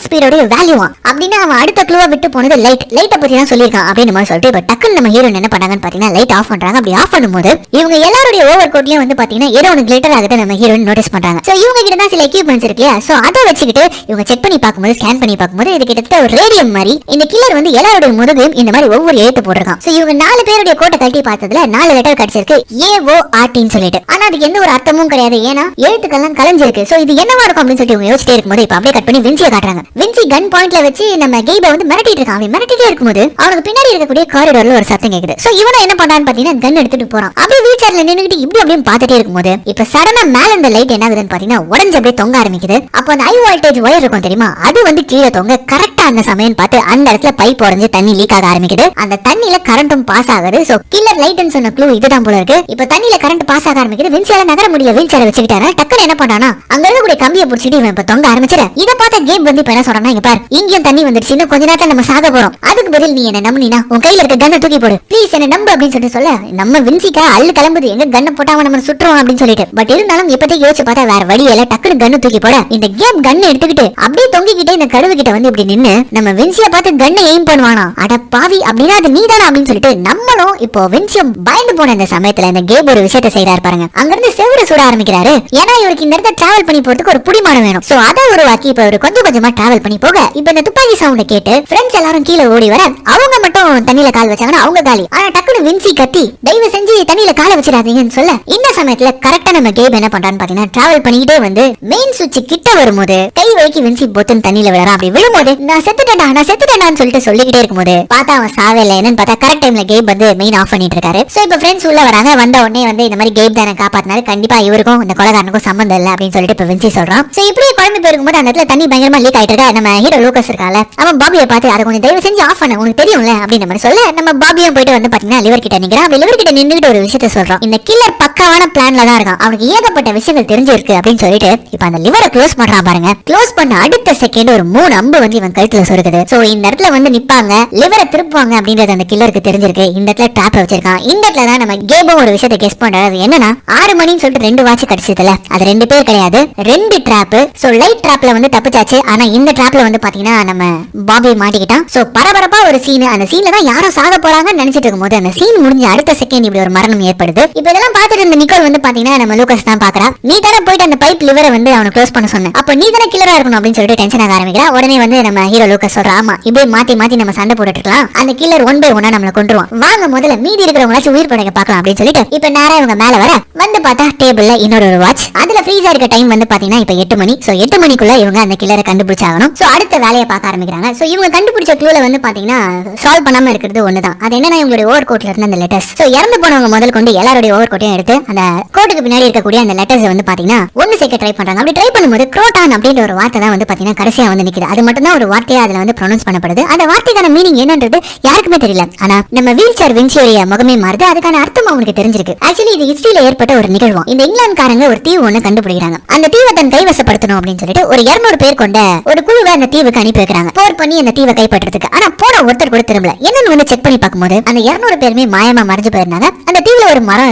ஸ்பீடோட வேல்யூவா. அப்படின்னா அவன் அடுத்த க்ளூவை விட்டு போனது லைட்டை பத்தி தான் சொல்லியிருக்கான் அப்படின்னு மாதிரி சொல்லிட்டு இப்ப டக்குன்னு நம்ம ஹீரோன் என்ன பண்ணாங்கன்னு பாத்தீங்கன்னா லைட் ஆஃப் பண்றாங்க. அப்படி ஆஃப் பண்ணும்போது இவங்க எல்லாருடைய ஓவர் கோட்லயும் வந்து பாத்தீங்கன்னா ஏதோ ஒன்று கிளிட்டர் ஆகுது நம்ம ஹீரோயின் நோட்டீஸ் பண்றாங்க. சோ இவங்க கிட்ட தான் சில எக்யூப்மெண்ட்ஸ் இருக்கு இல்லையா. சோ அதை வச்சுக்கிட்டு இவங்க செக் பண்ணி பார்க்கும்போது ஸ்கேன் பண்ணி பார்க்கும்போது இது கிட்டத்தட்ட ஒரு ரேடியம் மாதிரி இந்த கில்லர் வந்து எல்லாருடைய முதுகையும் இந்த மாதிரி ஒவ்வொரு எழுத்து போட்டிருக்கான். சோ இவங்க 4 பேருடைய கோட்டை கழட்டி பார்த்ததுல 4 லெட்டர் கிடைச்சிருக்கு AORT சொல்லிட்டு. ஆனா அதுக்கு எந்த ஒரு அர்த்தமும் கிடையாது. ஏன்னா எழுத்துக்கெல்லாம் கலஞ்சிருக்கு. சோ இது என்னவா இருக்கும் அப்படின்னு சொல்லிட்டு இவங்க யோசிச்சிட்டே இருக்கும்போது இப்ப அப்படியே கட் பண்ணி வின்சியை காட்டுறாங்க. வின்சி கன் பாயிண்ட்ல வச்சு நம்ம கெய்ப வந்து மிரட்டிட்டு இருக்கான். அவன் மிரட்டிட்டே இருக்கும்போது அவனுக்கு பின்னாடி இருக்கக்கூடிய காரிடோர்ல ஒரு சத்தம் கேக்குது. சோ இவனை என்ன பண்றான்னு பாத்தீங்கன்னா கன் எடுத்துட்டு போறான். அப்படியே வீல் சேர்ல நின்னுக்கிட்டு இப்படி அப்படியே பார்த்துட்டே இருக்கும்போது இப்ப சடனா மேல இந்த லைட் என்ன ஆகுதுன்னு பாத்தீங்கன்னா உடஞ்சு அப்படியே தொங்க ஆரம்பிக்குது. அப்ப அந்த ஹை வோல்டேஜ் ஒயர் இருக்கும் தெரியுமா, அது வந்து கீழே தொங்க கரெக்டா அந்த சமயம் பார்த்து அந்த இடத்துல பைப் உடைஞ்சு தண்ணி லீக் ஆக ஆரம்பிக்குது. அந்த தண்ணியில கரண்ட்டும் பாஸ் ஆகுது. சோ கில்லர் லைட்னு சொன்ன க்ளூ இதுதான் போல இருக்கு. இப்ப தண்ணியில கரண்ட் பாஸ் ஆக ஆரம்பிக்குது. வின்சியால நகர முடியல. வீல் சேரை வச்சுக்கிட்டாரு. டக்குனு என்ன பண்ணானா அங்க இருக்கக்கூடிய கம்பியை பிடிச்சிட்டு இவன் இப்ப தொங்க ஆரம்பிச்சிட. இத பார்த்த கேம் வந்து இப்ப என்ன சொல்றானா இங்க பாரு இங்கேயும் தண்ணி வந்துருச்சு. இன்னும் கொஞ்ச நேரத்துல நம்ம சாக போறோம். அதுக்கு பதில் நீ என்ன நம்பினா உன் கையில இருக்க கண்ணை தூக்கி போடு ப்ளீஸ் என்ன நம்பு அப்படின்னு சொல்லிட்டு சொல்ல நம்ம வின்சிக்கா அள்ளு கிளம்புது. எங்க கண்ணை போட்டா அவன் நம்ம சுற்றுவான் அப்படின்னு சொல்லிட்டு. பட் இருந்தாலும் இப்போதைக்கு யோசிச்சு பார்த்தா வேற வழியில டக்குனு கண்ணு தூக்கி போட இந்த கேம் கண்ணை எடுத்துக்கிட்டு அப்படியே தொங்கிக்கிட்டே இந்த கருவு கிட்ட வந்து இப்படி நின்னு நம்ம வின்சியை பார்த்து கண்ணை எய்ம் பண்ணுவானா. அட பாவி அப்படின்னா அது நீதானா அப்படின்னு சொல்லிட்டு நம்மளும் இப்போ வின்சியம் பயந்து போன இந்த சமயத்துல இந்த கேம் ஒரு விஷயத்தை செய்யறாரு பாருங்க. அங்க இருந்து செவரு சுட ஆரம்பிக்கிறாரு. ஏன்னா இவருக்கு இந்த இடத்த டிராவல் பண்ணி போறதுக்கு ஒரு புடிமானம் வேணும். சோ அதை உருவாக்கி இப்ப இவரு கொஞ்சம் கொஞ்சமா டிராவல் பண்ணி போக இப்ப இந்த துப்பாக்கி சவுண்ட கேட்டு ஃப்ரெண்ட்ஸ் எல்லாரும் கீழே ஓடி வர அவங்க மட்டும் தண்ணியில கால் வச்சாங்கன்னா அவங்க காலி. ஆனா டக்குனு வின்சி கத்தி தயவு செஞ்சு தண்ணியில கால வச்சிடாதீங்கன்னு சொல்ல இந்த சமயத்துல கரெக்டா நம்ம கேப் என்ன பண்றான்னு பாத்தீங்கன்னா டிராவல் பண்ணிக்கிட்டே வந்து மெயின் சுவிட்ச் கிட்ட வரும்போது கை வைக்கி வின்சி பொத்துன்னு தண்ணியில விழறான். அப்படி விழும்போது நான் செத்துட்டேன்டான்னு சொல்லிட்டு சொல்லிக்கிட்டே இருக்கும்போது பார்த்தா அவன் சாவே இல்லை. என்னன்னு பார்த்தா கரெக்ட் டைம்ல கேப் வந்து மெயின் ஆஃப் பண்ணிட்டு இருக்காரு. சோ இப்ப ஃப்ரெண்ட்ஸ் உள்ள வராங்க. வந்த உடனே வந்து இந்த மாதிரி கேப் தான் காப்பாத்தினாரு. கண்டிப்பா இவருக்கும் இந்த கொலைகாரனுக்கும் சம்பந்தம் இல்லை அப்படின்னு சொல்லிட்டு இப்ப வின்சி சொல்றான். சோ இப்படியே குழம்பு போயிருக்கும்போது அந்த இடத்துல தண்ணி பயங்கரமா லீக் ஆயிட்டு இருக்கா. நம்ம ஹீரோ லூகஸ் இருக்கால அவன் பாபியை பார்த்து அதை கொஞ்சம் தயவு செஞ்சு ஆஃப் பண்ண உனக்கு தெரியும்ல அப்படின்னு மாதிரி சொல்ல நம்ம பாபியும் போயிட்டு வந்து பாத்தீங்கன்னா லிவர் கிட்ட நிக்கிறான். அப்படி லிவர் கிட்ட நின்றுட்டு ஒரு விஷயத்த சொல்றான். இந்த கில்லர் பக்காவான பிளான்ல தான் இருக்கான். அவனுக்கு ஏகப்பட்ட விஷயங்கள் தெரிஞ்சிருக்கு அப்படின்னு சொல்லிட்டு இப்ப அந்த லிவரை க்ளோஸ் பண்றான் பாருங்க. க்ளோஸ் பண்ண அடுத்த செகண்ட் ஒரு 3 அம்பு வந்து இவன் கழுத்துல சொருக்குது. சோ இந்த இடத்துல வந்து நிப்பாங்க லிவரை திருப்புவாங்க அப்படின்றது அந்த கில்லருக்கு தெரிஞ்சிருக்கு. இந்த இடத்துல ட்ராப் வச்சிருக்கான். இந்த இடத்துல தான் நம்ம கேபம் ஒரு விஷயத்தை கெஸ் பண்றாரு. என்னன்னா 6 மணின்னு சொல்லிட்டு 2 வாட்ச் கிடைச்சதுல அது 2 பேர் கிடையாது 2 ட்ராப். சோ லைட் ட்ராப்ல வந்து தப்பிச்சாச்சு. ஆனா இந்த ட்ராப்ல வந்து பாத்தீங்கன்னா நம்ம பாபி மாட்டிக்கிட்டான். சோ பரபரப்பா ஒரு சீன். அந்த சீன்ல தான் யாரும் சாக போறாங்கன்னு நினைச்சிட்டு இருக்கும்போது அந்த சீன் முடிஞ்ச அடுத்த செகண்ட் இப்படி ஒரு மரணம் ஏற்படுது. இப்ப இதெல்லாம் பார்த்துட்டு இருந்த நிக்கோல் வந்து பாத்தீங்கன்னா நம்ம லூகஸ் தான் பாக்குறா. நீ தானே போயிட்டு அந்த பைப் லிவரை வந்து அவனை க்ளோஸ் பண்ண சொன்ன. அப்ப நீ தானே கில்லரா இருக்கணும் அப்படின்னு சொல்லிட்டு டென்ஷன் ஆக ஆரம்பிக்கிறா. உடனே வந்து நம்ம ஹீரோ லூக்கஸ் சொல்றா, ஆமா இப்படியே மாத்தி மாத்தி நம்ம சண்டை போட்டுட்டு இருக்கலாம், அந்த கில்லர் ஒன் பை ஒன்னா நம்மள கொண்டுருவான், வாங்க முதல்ல மீதி இருக்கிறவங்களாச்சும் உயிர் படைக்க பார்க்கலாம் அப்படின்னு சொல்லிட்டு இப்ப நேரா இவங்க மேல வர வந்து பார்த்தா டேபிள்ல இன்னொரு வாட்ச், அதுல ஃப்ரீஸா இருக்க டைம் வந்து பாத்தீங்கன்னா இப்ப 8 மணி. சோ 8 மணிக்குள்ள இவங்க அந்த கில்லரை கண்டுபிடிச்சாகணும். சோ அடுத்த வேலையை பார்க்க ஆரம்பிக்கிறாங்க. சோ இவங்க கண்டுபிடிச்ச க்ளூல வந்து பாத்தீங்கன்னா சால்வ் பண்ணாம இருக்கிறது ஒண்ணுதான். அது என்னன்னா இவங்களுடைய ஓவர் கோட்ல இருந்த அந்த லெட்டர்ஸ். சோ இறந்து போனவங்க முதல் கொண்டு எல்லாருடைய ஓவர் கோட்டையும் எடுத்து அந்த கோட்டுக்கு பின்னாடி இருக்கக்கூடிய அந்த லெட்டர்ஸ் வந்து பாத்தீங்கன்னா ஒன்னு சேர்க்க ட்ரை பண்றாங்க. அப்படி ட்ரை பண்ணும்போது குரோட்டான் அப்படின்ற ஒரு வார்த்தை தான் வந்து பாத்தீங்கன்னா கடைசியா வந்து நிக்குது. அது மட்டும் தான் ஒரு வார்த்தையா அதுல வந்து ப்ரொனவுன்ஸ் பண்ணப்படுது. அந்த வார்த்தைக்கான மீனிங் என்னன்றது யாருக்குமே தெரியல. ஆனா நம்ம வீல் சேர் வின்சியோடைய முகமே மாறுது. அதுக்கான அர்த்தம் அவனுக்கு தெரிஞ்சிருக்கு. ஆக்சுவலி இது ஹிஸ்டரியில ஏற்பட்ட ஒரு நிகழ்வு. இந்த இங்கிலாந்துக்காரங்க ஒரு தீவு ஒண்ணு கண்டுபிடிக்கிறாங்க. அந்த தீவை தன் கைவசப்படுத்தணும் அப்படின்னு சொல்லிட்டு ஒரு 200 பேர் கொண்ட ஒரு குழுவை அந்த தீவுக்கு அனுப்பி வைக்கிறாங்க, போர் பண்ணி அந்த தீவை கைப்பற்றதுக்கு. ஆனா போன ஒருத்தர் கூட திரும்பல. என்னன்னு வந்து செக் பண்ணி பார்க்கும்போது அந்த 200 பேருமே மாயமா மறைஞ்சு போயிருந்தாங்க. அந்த தீவுல ஒரு மரம்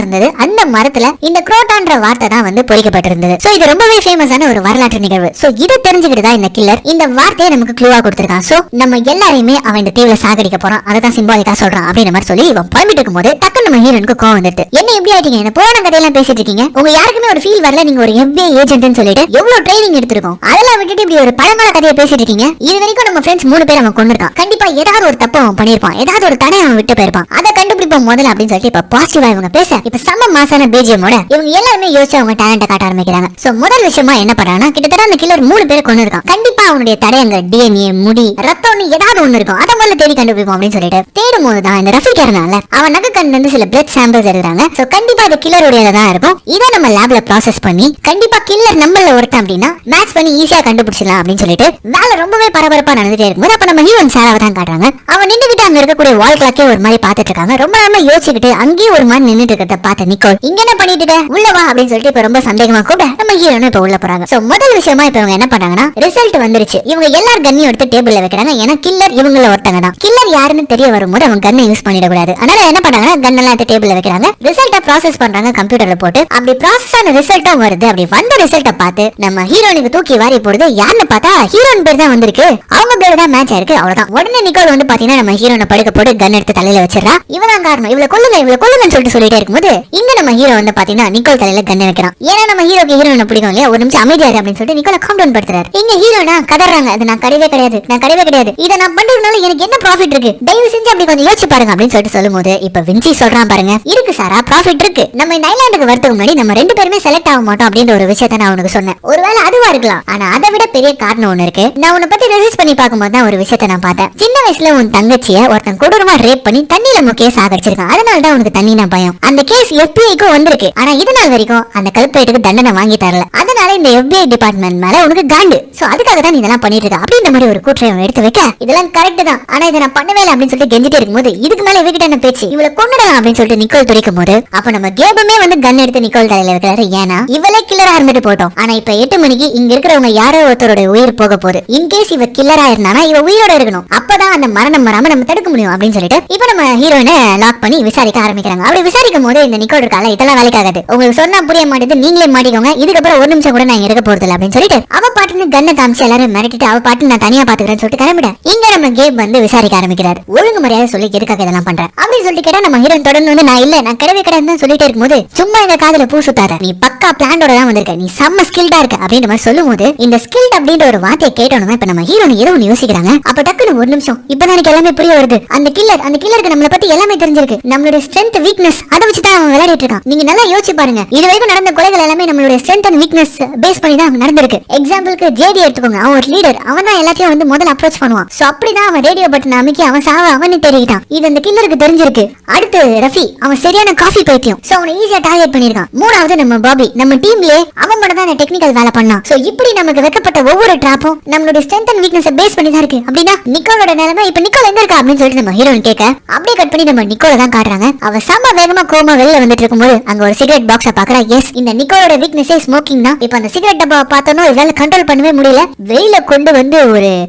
இருந்தது. அந்த மரத்துல இந்த குரோட்டான்ற வார்த்தை தான் வந்து பொறிக்கப்பட்டிருந்தது. சோ இது ரொம்பவே ஃபேமஸான ஒரு வரலாற்று நிகழ்வு. சோ இதை தெரிஞ்சுக்கிட்டு தான் இந்த கில்லர் இந்த வார்த்தையை நமக்கு க்ளூவா கொடுத்திருக்கான். சோ நம்ம எல்லாரையுமே அவன் இந்த தீவுல சாகடிக்க போறான், அதான் சிம்பாலிக்கா சொல்றான் அப்படின்ற மாதிரி சொல்லி இவன் புலம்பிட்டு இருக்கும்போது டக்குனு நம்ம ஹீரோனுக்கு கோவம் வந்துட்டு, என்ன எப்படி ஆயிட்டீங்க, என்ன போன கதையெல்லாம் பேசிட்டு இருக்கீங்க, உங்க யாருக்குமே ஒரு ஃபீல் வரல, நீங்க ஒரு FBI ஏஜென்ட்னு சொல்லிட்டு எவ்வளவு ட்ரைனிங் எடுத்திருக்கோம், அதெல்லாம் விட்டுட்டு இப்படி ஒரு பழங்கால கதையை பேசிட்டு இருக்கீங்க. இது வரைக்கும் நம்ம ஃப்ரெண்ட்ஸ் 3 பேர் அவன் கொண்டிருக்கான், கண்டிப்பா ஏதாவது ஒரு தப்பு அவன் பண்ணிருப்பான், ஏதாவது ஒரு தடை அவன் விட்டு போயிருப்பான், அதை கண்டுபிடிப்போம் முதல்ல அப்படின்னு சொல்லிட்டு இப்ப பாசிட்டிவா இவங்க பேச இப்ப செம்ம மாசான பேஜியமோட இவங்க எல்லாருமே யோசிச்சு அவங்க டேலண்ட காட்ட ஆரம்பிக்கிறாங்க. சோ முதல் விஷயமா என்ன பண்றாங்கன்னா, கிட்டத்தட்ட அந்த கில்லர் 3 பேர் கொண்டிருக்கான், கண்டிப்பா அவனுடைய தடயங்க DNA முடி ரத்தம்னு ஏதாவது ஒண்ணு இருக்கும், அதை முதல்ல தேடி கண்டுபிடிப்போம் அப்படின்னு சொல்லிட்டு தேடும் போதுதான் இந்த ரஃபி கேரனால அவன் நகை கண்ணுல இருந்து சில பிளட் சாம்பிள்ஸ் எடுக்கிறாங்க. சோ கண்டிப்பா அது கில்லருடையதா தான் இருக்கும். இதை நம்ம லேப்ல ப்ராசஸ் பண்ணி கண்டிப்பா கில்லர் நம்மள ஒருத்தன் அப்படின்னா மேட்ச் பண்ணி ஈஸியா கண்டுபிடிச்சிடலாம் அப்படின்னு சொல்லிட்டு வேலை ரொம்பவே பரபரப்பா நடந்துட்டே இருக்கும்போது அப்ப நம்ம ஹீரோன் சாராவை தான் காட்டுறாங்க. அவன் நின்றுகிட்டு அங்க இருக்கக்கூடிய வால் கிளாக்கே ஒரு மாதிரி பாத்துட்டு இருக்காங்க. ரொம்ப நேரமா யோசிச்சுக்கிட்டு அங்கேயே ஒரு மாதிரி நின்றுட்டு இருக்கிறத பார்த்த நிக்கோல், இங்க என்ன பண்ணிட்டு இருக்க, உள்ள வா அப்படின்னு சொல்லிட்டு இப்ப ரொம்ப சந்தேகமா கூட நம்ம ஹீரோனும் இப்ப உள்ள போறாங்க. சோ முதல் விஷயமா இப்ப இவங்க என்ன பண்றாங்கன்னா, ரிசல்ட் வந்துருச்சு. இவங்க எல்லாரும் கன்னையும் எடுத்து டேபிள்ல வைக்கிறாங்க. ஏன்னா கில்லர் இவங்கள ஒருத்தங்க தான். கில்லர் யாருன்னு தெரிய வரும்போது அவங்க கன்னை யூஸ் பண்ணிடக்கூடாது. அதனால என்ன பண்றாங்கன்னா, கன் எல்லாம் எடுத்து டேபிள்ல வைக்கிறாங்க. ரிசல்ட்டை ப்ராசஸ் பண்றாங்க கம்ப்யூட்டர்ல போட்டு. அப்படி ப்ராசஸ் ஆன ரிசல்ட்டும் வருது. அப்படி வந்த ரிசல்ட்டை பார்த்து நம்ம ஹீரோனுக்கு தூக்கி வாரி போடுது. யாருன்னு பார்த்தா ஹீரோன் பேர் தான் வந்திருக்கு, அவங்க பேர் தான் மேட்ச் ஆயிருக்கு. அவ்வளவுதான். உடனே நிக்கோல் வந்து பாத்தீங்கன்னா நம்ம ஹீரோனை படுக்க போட்டு கன் எடுத்து தலையில வச்சிடறா. இவதான் காரணம், இவளை கொல்லுங்க இவளை கொல்லுங்கன்னு சொல்லிட்டே இருக்கும்போது இங்க நம்ம ஹீரோ வந்து பாத்தீங்கன்னா நிக்கோல் தலையில கன் வைக்கிறான். ஏன்னா நம்ம ஹீரோக்கு ஹீரோனை பிடிக்கும் இல்லையா, ஒரு நிமிஷம் அமைதியாரு அப்படின்னு சொல்லிட்டு நிக்கோலை காம் டவுன் படுத்துறாரு. இங்க ஹீரோனா கதறாங்க, அது நான் கிடையவே கிடையாது, நான் கிடையவே கிடையாது, இதை நான் பண்றதுனால எனக்கு என்ன ப்ராஃபிட் இருக்கு, தயவு செஞ்சு அப்படி கொஞ்சம் யோசிச்சு பாருங்க அப்படின்னு சொல்லிட்டு சொல்லும்போது இப்ப வின்சி சொல்றான், பாருங்க இருக்கு சாரா, ப்ராஃபிட் இருக்கு. நம்ம இந்த ஐலாண்டுக்கு வரதுக்கு முன்னாடி நம்ம 2 பேருமே செலக்ட் ஆக மாட்டோம் அப்படின்ற ஒரு விஷயத்தை நான் உனக்கு சொன்னேன். ஒருவேளை அதுவா இருக்கலாம், ஆனா அதை விட பெரிய காரணம் ஒண்ணு இருக்கு. நான் உன்னை பத்தி ரெஜிஸ்ட் பண்ணி பார்க்கும்போது தான் ஒரு விஷயத்தை நான் பார்த்தேன். சின்ன வயசுல உன் தங்கச்சியை ஒருத்தன் கொடூரமா ரேப் பண்ணி தண்ணியில முக்கிய சாகடிச்சிருக்கான். அதனால தான் உனக்கு தண்ணினா பயம். அந்த கேஸ் FBI-க்கு வந்திருக்கு. ஆனா இது நாள் வரைக்கும் அந்த கல்பரேட்டுக்கு தண்டனை வாங்கி தரல. அதனால இந்த FBI டிபார்ட்மெண்ட் மேல உனக்கு காண்டு. சோ அதுக்காக தான் நீ இதெல்லாம் பண்ணிட்டு இருக்க அப்படின்ற மாதிரி ஒரு கூற்றம் எடுத்து வைக்க, இதெல்லாம் கரெக்ட் தான், ஆனா இதை நான் பண்ணவே இல்லை அப்படின்னு சொல்லிட்டு கெஞ்சிட்டே இருக்கும்போது இதுக்கு மேல இவகிட்ட என்ன பேச்சு, இவளை கொண்டுடலாம் அப்படின்னு சொல்லிட்டு நிக்கோல் துடிக்கும் போது அப்ப நம்ம கேபுமே வந்து கன் எடுத்து நிக்கோல் தலையில இருக்கிறாரு. ஏன்னா இவளே கில்லரா இருந்துட்டு போட்டோம். ஆனா இப்ப 8 மணிக்கு இங்க இருக்கிறவங்க யாரோ ஒருத்தரோட உயிர் போக போகுது. இன்கேஸ் இவ கில்லரா இருந்தானா இவ உயிரோட இருக்கணும், அப்பதான் அந்த மரணம் வராம நம்ம தடுக்க முடியும் அப்படின்னு சொல்லிட்டு இப்ப நம்ம ஹீரோயினை லாக் பண்ணி விசாரிக்க ஆரம்பிக்கிறாங்க. அப்படி விசாரிக்கும் போது இந்த நிக்கோல் இருக்கால, இதெல்லாம் வேலைக்காகாது, உங்களுக்கு சொன்னா புரிய மாட்டேது, நீங்களே மாட்டிக்கோங்க, இதுக்கப்புறம் ஒரு நிமிஷம் கூட நான் இருக்க போறது இல்லை அப்படின்னு சொல்லிட்டு அவ பாட்டுன்னு கண்ணை காமிச்சு எல்லாரும் மிரட்டிட்டு அவ பாட்டு நான் தனியா பாத்துக்கிறேன்னு சொல்லிட்டு கிளம்பிட. இங்க நம்ம கேப் வந்து விசாரிக்க ஆரம்பிக்கிறார். ஒழுங்கு மரியாதை சொல்லி எதுக்காக இதெல்லாம் பண்ற அப்படின்னு சொல்லிட்டு கேட்டா நம்ம ஹீரோயின் தொடர்ந்து வந்து நான் இல்ல நான் கிடையவே கிடையாதுன்னு சொல்லிட்டே இருக்கும்போது சும்மா எங்க காதுல பூ சுத்தாத, நீ பக்கா பிளானோட தான் வந்திருக்க, நீ செம்ம ஸ்கில்டா இருக்க அப்படின்ற மாதிரி சொல்லும் போது இந்த ஸ்கில்ட் அப்படின்ற ஒரு வார்த்தையை கேட்டோம்னா இப்ப நம்ம ஹீரோயின் ஏதோ ஒன்று யோசிக்கிறாங்க. அப்ப டக்குன்னு ஒரு நிமிஷம் இப்பதான் எனக்கு எல்லாமே புரிய வருது. அந்த கில்லருக்கு நம்மளை பத்தி எல்லாமே தெரிஞ்சிருக்கு, நம்மளுடைய ஸ்ட்ரென்த் வீக்னஸ் அதை வச்சுதான் அவன் விளையாடிட்டு இருக்கான். நீங்க நல்லா யோசிச்சு பாருங்க, இது வரைக்கும் நடந்த கொலைகள் எல்லாமே நம்மளுடைய ஸ்ட்ரென்த் அண்ட் வீக்னஸ் பேஸ் பண்ணி தான் நடந்திருக்கு. எக்ஸாம்பிளுக்கு ஜேடி எடுத்துக்கோங்க, அவன் ஒரு லீடர், அவன் தான் எல்லாத்தையும் வந்து முதல்ல அப்ரோச் பண்ணுவான். சோ அப்படிதான் அவன் ரேடியோ பட்டன் அமைக்கி அவன் சாவ அவனே தெரிவிட்டான். இது அந்த கில்லருக்கு தெரிஞ்சிருக்கு. அடுத்து ரஃபி, அவன் சரியான காஃபி பைத்தியம், சோ அவனை ஈஸியா டார்கெட் பண்ணிருக்கான். மூணாவது நம்ம பாபி, நம்ம டீம்லயே அவன் மட்டும் தான் டெக்னிக்கல் வேலை பண்ணான். சோ இப்படி நமக்கு வைக்கப்பட்ட ஒவ்வொரு டிராப்பும் நம்மளுடைய ஸ்ட்ரென்த் அண்ட் வீக்னஸ் பேஸ் பண்ணி தான் இருக்கு. அப்படின்னா நிக்கோலோட நிலைமை இப்ப நிக்கோல் எங்க இருக்கா அப்படின்னு சொல்லிட்டு நம்ம ஹீரோயின் கேட்க அப்படியே கட் பண்ணி நம்ம நிக்கோலை தான் காட்டுறாங்க. அவ செம்ம வேகமா கோமா வெளில வந்துட்டு இருக்கும்போது அங்க ஒரு சிகரெட் பாக்ஸ பாக்குறா. எஸ், இந்த நிக்கோலோட வீக்னஸே ஸ்மோக்கிங் தான். இப்ப அந்த சிகரெட் டப்பா பார்த்தோம் இவளால கண்ட்ரோல் பண்ணவே முடியல. வெயில கொண்டு வந்து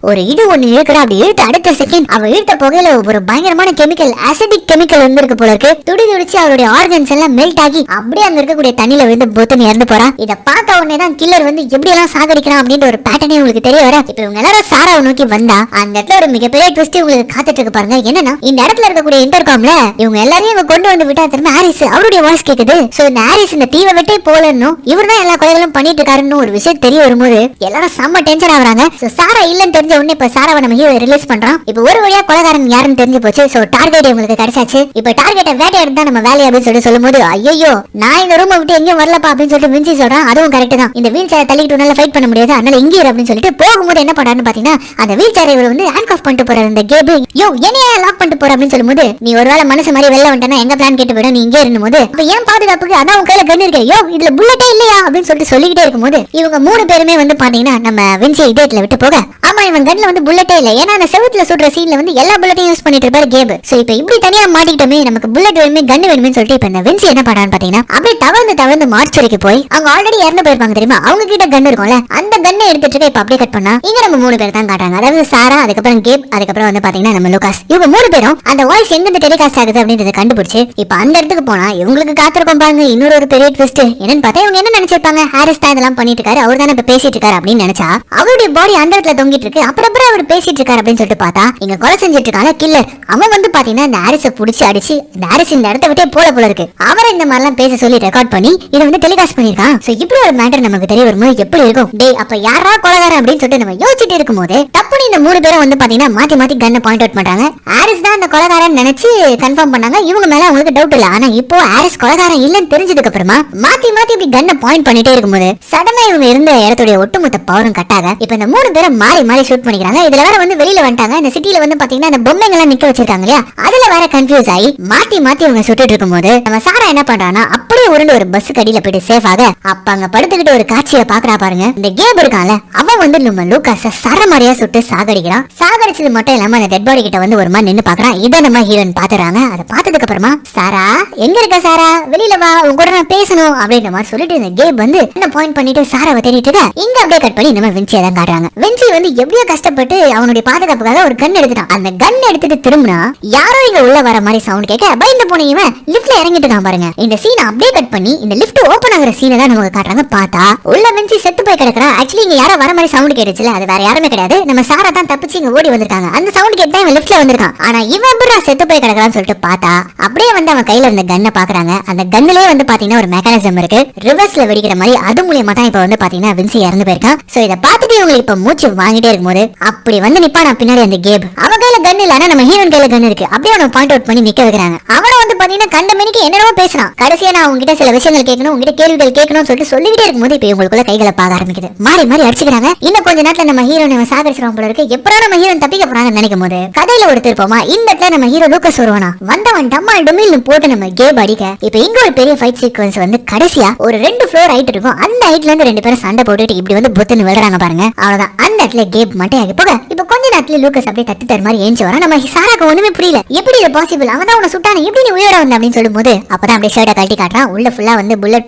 ஒரு இது ஒண்ணு இழுக்கிறா. அப்படி இழுத்து அடுத்த செகண்ட் அவ இழுத்த புகையில ஒரு பயங்கரமான கெமிக்கல், ஆசிடிக் கெமிக்கல் இருந்திருக்கு போல இருக்கு. துடி துடிச்சு அவருடைய ஆர்கன்ஸ் எல்லாம் மெல்ட் ஆகி அப்படியே அங்க இருக்கக்கூடிய தண்ணியில விழுந்து பொத்துன்னு இறந்து போறா. இத பார்த்த உடனே தான் கில்லர் வந்து எப்படி எல்லாம் சாகடிக்கிறான் அப்படின்ற ஒரு பேட்டர்னே உங்களுக்கு தெரிய வர. இப்ப இவங்க எல்லாரும் சாராவை நோக்கி வந்தா அந்த இடத்துல ஒரு மிகப்பெரிய ட்விஸ்ட் உங்களுக்கு காத்துட்டு இருக்கு பாருங்க. என்னன்னா இந்த இடத்துல இருக்கக்கூடிய இன்டர்காம்ல இவங்க எல்லாரையும் இவங்க கொண்டு வந்து விட்டா திரும்ப ஹாரிஸ் அவருடைய வாய்ஸ் கேக்குது. சோ இந்த ஹாரிஸ் இந்த தீவை விட்டே போலன்னு இவர் தான் எல்லா கொலைகளும் பண்ணிட்டு இருக்காருன்னு ஒரு விஷயம் தெரிய வரும்போது எல்லாரும் செம்ம டென்ஷன் ஆகுறாங்க. சோ சாரா இல்லன்னு தெரிஞ்ச உடனே இப்ப சாராவை நம்ம ஹீரோ ரிலீஸ் பண்றோம். இப்ப ஒரு வழியா கொலைகாரன் யாருன்னு தெரிஞ்சு போச்சு. சோ டார்கெட் உங்களுக்கு கிடைச்சாச்சு. இப்ப டார்கெட்டை வேட்டையாடுறது தான் நம்ம வேலையை அப்படின்னு சொல்லும்போது ஐயோ நான் இந்த ரூமை விட்டு எங்கேயும் வரலப்பா அப்படின்னு சொல்லிட்டு விஞ்சி சொல்றான். அதுவும் கரெக்ட் தான். இந்த வீல் சேரை தள்ளிட்டு உன்னால ஃபைட் பண்ண முடியாது, அதனால இங்கே இரு அப்படின்னு சொல்லிட்டு போகும்போது என்ன பண்றாருன்னு பாத்தீங்கன்னா அந்த வீல் சேரை இவர் வந்து ஹேண்ட் ஆஃப் பண்ணிட்டு போறாரு. இந்த கேப் யோ என்னைய லாக் பண்ணிட்டு போற அப்படின்னு சொல்லும்போது நீ ஒருவேளை மனசு மாதிரி வெளில வந்துட்டா எங்க பிளான் கேட்டு போயிடும், நீ இங்கே இருந்தும்போது அப்ப ஏன் பாதுகாப்புக்கு அதான் உன் கையில கன் இருக்கு, யோ இதுல புல்லட்டே இல்லையா அப்படின்னு சொல்லிட்டு சொல்லிக்கிட்டே இருக்கும்போது இவங்க 3 பேருமே வந்து பாத்தீங்கன்னா நம்ம விஞ்சியை இதயத்துல விட்டு போக ஆமா இவன் கன்ல வந்து புல்லட்டே இல்ல, ஏன்னா அந்த செவுத்துல சுடுற சீன்ல வந்து எல்லா புல்லட்டையும் யூஸ் பண்ணிட்டு இருப்பாரு கேப். சோ இப்ப இப்படி தனியா மாட்டிக்கிட்டோமே, நமக்கு புல்லட் வேணுமே கன் வேணுமே சொல்லிட்டு இப்ப இந்த விஞ்சி என்ன பண்றான்னு பாத்தீங்கன்னா அப்படியே தவழ்ந்து மார்ச்சரிக்கு போய் அவங்க ஆல்ரெடி இறந்து போயிருப்பாங்க தெரியுமா, அவங்க கிட்ட கன் இருக்கும்ல, அந்த கன்னை எடுத்துட்டு இருக்க இப்ப அப்படியே கட் பண்ணா இங்க நம்ம 3 பேர் தான் காட்டுறாங்க. அதாவது சாரா, அதுக்கப்புறம் கேப், அதுக்கப்புறம் வந்து பாத்தீங்கன்னா நம்ம லூகாஸ். இவங்க 3 பேரும் அந்த வாய்ஸ் எங்க டெலிகாஸ்ட் ஆகுது அப்படின்றத கண்டுபிடிச்சு இப்ப அந்த இடத்துக்கு போனா இவங்களுக்கு காத்திருக்கும் பாருங்க இன்னொரு பெரிய ட்விஸ்ட். என்னன்னு பார்த்தா இவங்க என்ன நினைச்சிருப்பாங்க, ஹாரிஸ் தான் இதெல்லாம் பண்ணிட்டு இருக்காரு, அவர் தானே இப்ப பேசிட்டு இருக்காரு அப்படின்னு நினைச்சா அவருடைய பாடி அந்த இடத்துல தொங்கிட்டு இருக்கு. அப்புறம் அவர் பேசிட்டு இருக்காரு அப்படின்னு சொல்லிட்டு பார்த்தா இங்க கொலை செஞ்சிட்டு இருக்காங்க கில்லர். அவன் வந்து பாத்தீங்கன்னா இந்த ஹாரிஸை புடிச்சு அடிச்சு இந்த ஹாரிஸ் இந்த இடத்த விட்டே போல இருக்கு. அவரை இந்த மாதிரி எல்லாம் பேச சொல்லி ரெக்கார்ட் பண்ணி இதை வந்து டெலிகாஸ்ட் பண்ணிருக்கான். சோ இப்படி ஒரு மேட்டர் நமக்கு தெரிய வரும்போது எப்படி இருக்கும், டேய் அப்ப யாரா கொலைகாரன் அப்படின்னு சொல்லிட்டு நம்ம யோசிச்சுட்டு இருக்கும்போது தப்புன்னு இந்த 3 பேரும் வந்து பாத்தீங்கன்னா மாத்தி கன்னை பாயிண்ட் அவுட் பண்றாங்க. ஹாரிஸ் தான் அந்த கொலைகாரன் நினைச்சு கன்ஃபார்ம் பண்ணாங்க. இவங்க மேல அவங்களுக்கு டவுட் இல்ல. ஆனா இப்போ ஹாரிஸ் கொலைகாரன் இல்லன்னு தெரிஞ்சதுக்கு அப்புறமா மாத்தி இப்படி கன்னை பாயிண்ட் பண்ணிட்டே இருக்கும்போது சடனா இவங்க இருந்த இடத்துடைய ஒட்டுமொத்த பவரும் கட்டாக இப்ப இந்த 3 பேரும் மாறி ஷூட் பண்ணிக்கிறாங்க. இதுல வேற வந்து வெளியில வந்துட்டாங்க. இந்த சிட்டில வந்து பாத்தீங்கன்னா இந்த பொம்மைங்க எல்லாம் நிக்க வச்சிருக்காங்க இல்லையா, அதுல வேற கன்ஃபியூஸ் ஆகி மாத்தி இவங்க சுட்டுட்டு இருக்கும்போது நம்ம சாரா என்ன பண்றானா அப்படியே உருண்டு ஒரு பஸ் கடியில போயிட்டு சேஃப் ஆக அப்ப அங்க படுத்துக்கிட்டு ஒரு காட்சியை பாக்குறா பாருங்க. இந்த கேப் இருக்கான்ல அவன் வந்து நம்ம லூகாஸ சரமாரியா சுட்டு சாகடிக்கிறான். சாகடிச்சது மட்டும் இல்லாம அந்த டெட் பாடி கிட்ட வந்து ஒரு மாதிரி நின்னு பாக்குறான். இதை நம்ம ஹீரோயின் பாத்துறாங்க. அதை பார்த்ததுக்கு அப்புறமா சாரா எங்க இருக்க சாரா, வெளியில வா, உங்க கூட நான் பேசணும் அப்படின்ற மாதிரி சொல்லிட்டு இந்த கேப் வந்து என்ன பாயிண்ட் பண்ணிட்டு சாராவை தேடிட்டு இருக்க. இங்க அப்படியே கட் பண்ணி நம்ம வின்சியை தான் காட்டுறாங்க. வின்சி வந்து எவ்வளவு கஷ்டப்பட்டு அவனுடைய பாதுகாப்புக்காக ஒரு கன் எடுத்துட்டான். அந்த கன் எடுத்துட்டு திரும்பினா யாரோ இங்க உள்ள வர மாதிரி சவுண்ட் கேட்க பயந்து போன இவன் லிஃப்ட்ல இறங்கிட்டு இருக்கான் பாருங்க. இந்த சீனை அப்படியே கட் பண்ணி இந்த லிஃப்ட் ஓபன் ஆகுற சீனை தான் நமக்கு காட்டுறாங்க. பார்த்தா உள்ள வின்சி செத்து போய் கிடக்குறா. ஆக்சுவலி இங்க யாரோ வர மாதிரி சவுண்ட் கேட்டுச்சுல, அது வேற யாருமே கிடையாது, நம்ம சாரா தான் தப்பிச்சு இங்க ஓடி வந்திருக்காங்க. அந்த சவுண்ட் கேட்டு தான் இவன் லிஃப்ட்ல வந்திருக்கான். ஆனா இவன் எப்படிடா செத்து போய் கிடக்குறான்னு சொல்லிட்டு பார்த்தா அப்படியே வந்து அவன் கையில இருந்த கன்னை பாக்குறாங்க. அந்த கன்னுலயே வந்து பாத்தீங்கன்னா ஒரு மெக்கானிசம் இருக்கு, ரிவர்ஸ்ல வெடிக்கிற மாதிரி. அது மூலியமா தான் இப்ப வந்து பாத்தீங்கன்னா வின்சி இறந்து போயிருக்கான். சோ இத பாத்துட்டு இவங்களுக்கு இப்ப மூச்சு வாங்கிட்டே இருக்கும்போது அப்படி வந்து நிப்பானா பின்னாடி அந்த கேப். அவன் கையில கன் இல்ல, ஆனா நம்ம ஹீரோன் கையில கன் இருக்கு. அப்படியே அவனை பாயிண்ட் அவுட் பண்ணி நிக்க வைக்கிறாங்க. அவனை வந்து பாத்தீங்கன்னா கண்ட மணிக்கு என்னென்னமோ பேசுறான். கடைசியா நான் உங்ககிட்ட சில விஷயங்கள் கேட்கணும், உங்ககிட்ட கேள்விகள் கேட்கணும்னு சொல்லிட்டு சொல்லிக்கிட்டே இருக்கும்போது இப்ப இவங்களுக்குள்ள கைகளை பார்க்க ஆரம்பிக்குது. மாறி அடிச்சுக்கிறாங்க. இன்னும் கொஞ்ச நேரத்துல நம்ம ஹீரோனை சாகடிச்சிருவாங்க போல இருக்கு. எப்படா நம்ம ஹீரோன் தப்பிக்க போறாங்கன்னு நினைக்கும் போது கதையில ஒரு திருப்பமா இந்த இடத்துல நம்ம ஹீரோ லூகாஸ் வருவானா, வந்தவன் டம்மால் டொமில்னு போட்டு நம்ம கேப் அடிக்க இப்ப இங்க ஒரு பெரிய ஃபைட் சீக்வென்ஸ் வந்து கடைசியா ஒரு 2 ஃப்ளோர் ஹைட் இருக்கும். அந்த ஹைட்ல இருந்து 2 பேரும் சண்டை போட்டுட்டு இப்படி வந்து புத்துன்னு விழுறாங்க பாருங்க. அவ்வளவுதான். அந்த இடத்துல கேப் மட்டையாகி போக இப்ப கொஞ்ச நேரத்துல லூகாஸ் அப்படியே தட்டு தர மாதிரி ஏஞ்சி வரான். நம்ம சாராக்கு ஒண்ணுமே புரியல, எப்படி இது பாசிபிள், அவன் தான் உன்னை சுட்டானே, எப்படி நீ உயிரோட வந்த அப்படின்னு சொல்லும்போது அப்பதான் அப்படியே ஷர்ட்டை கழட்டி காட்டுறான். உள்ள ஃபுல்லா வந்து புல்லட்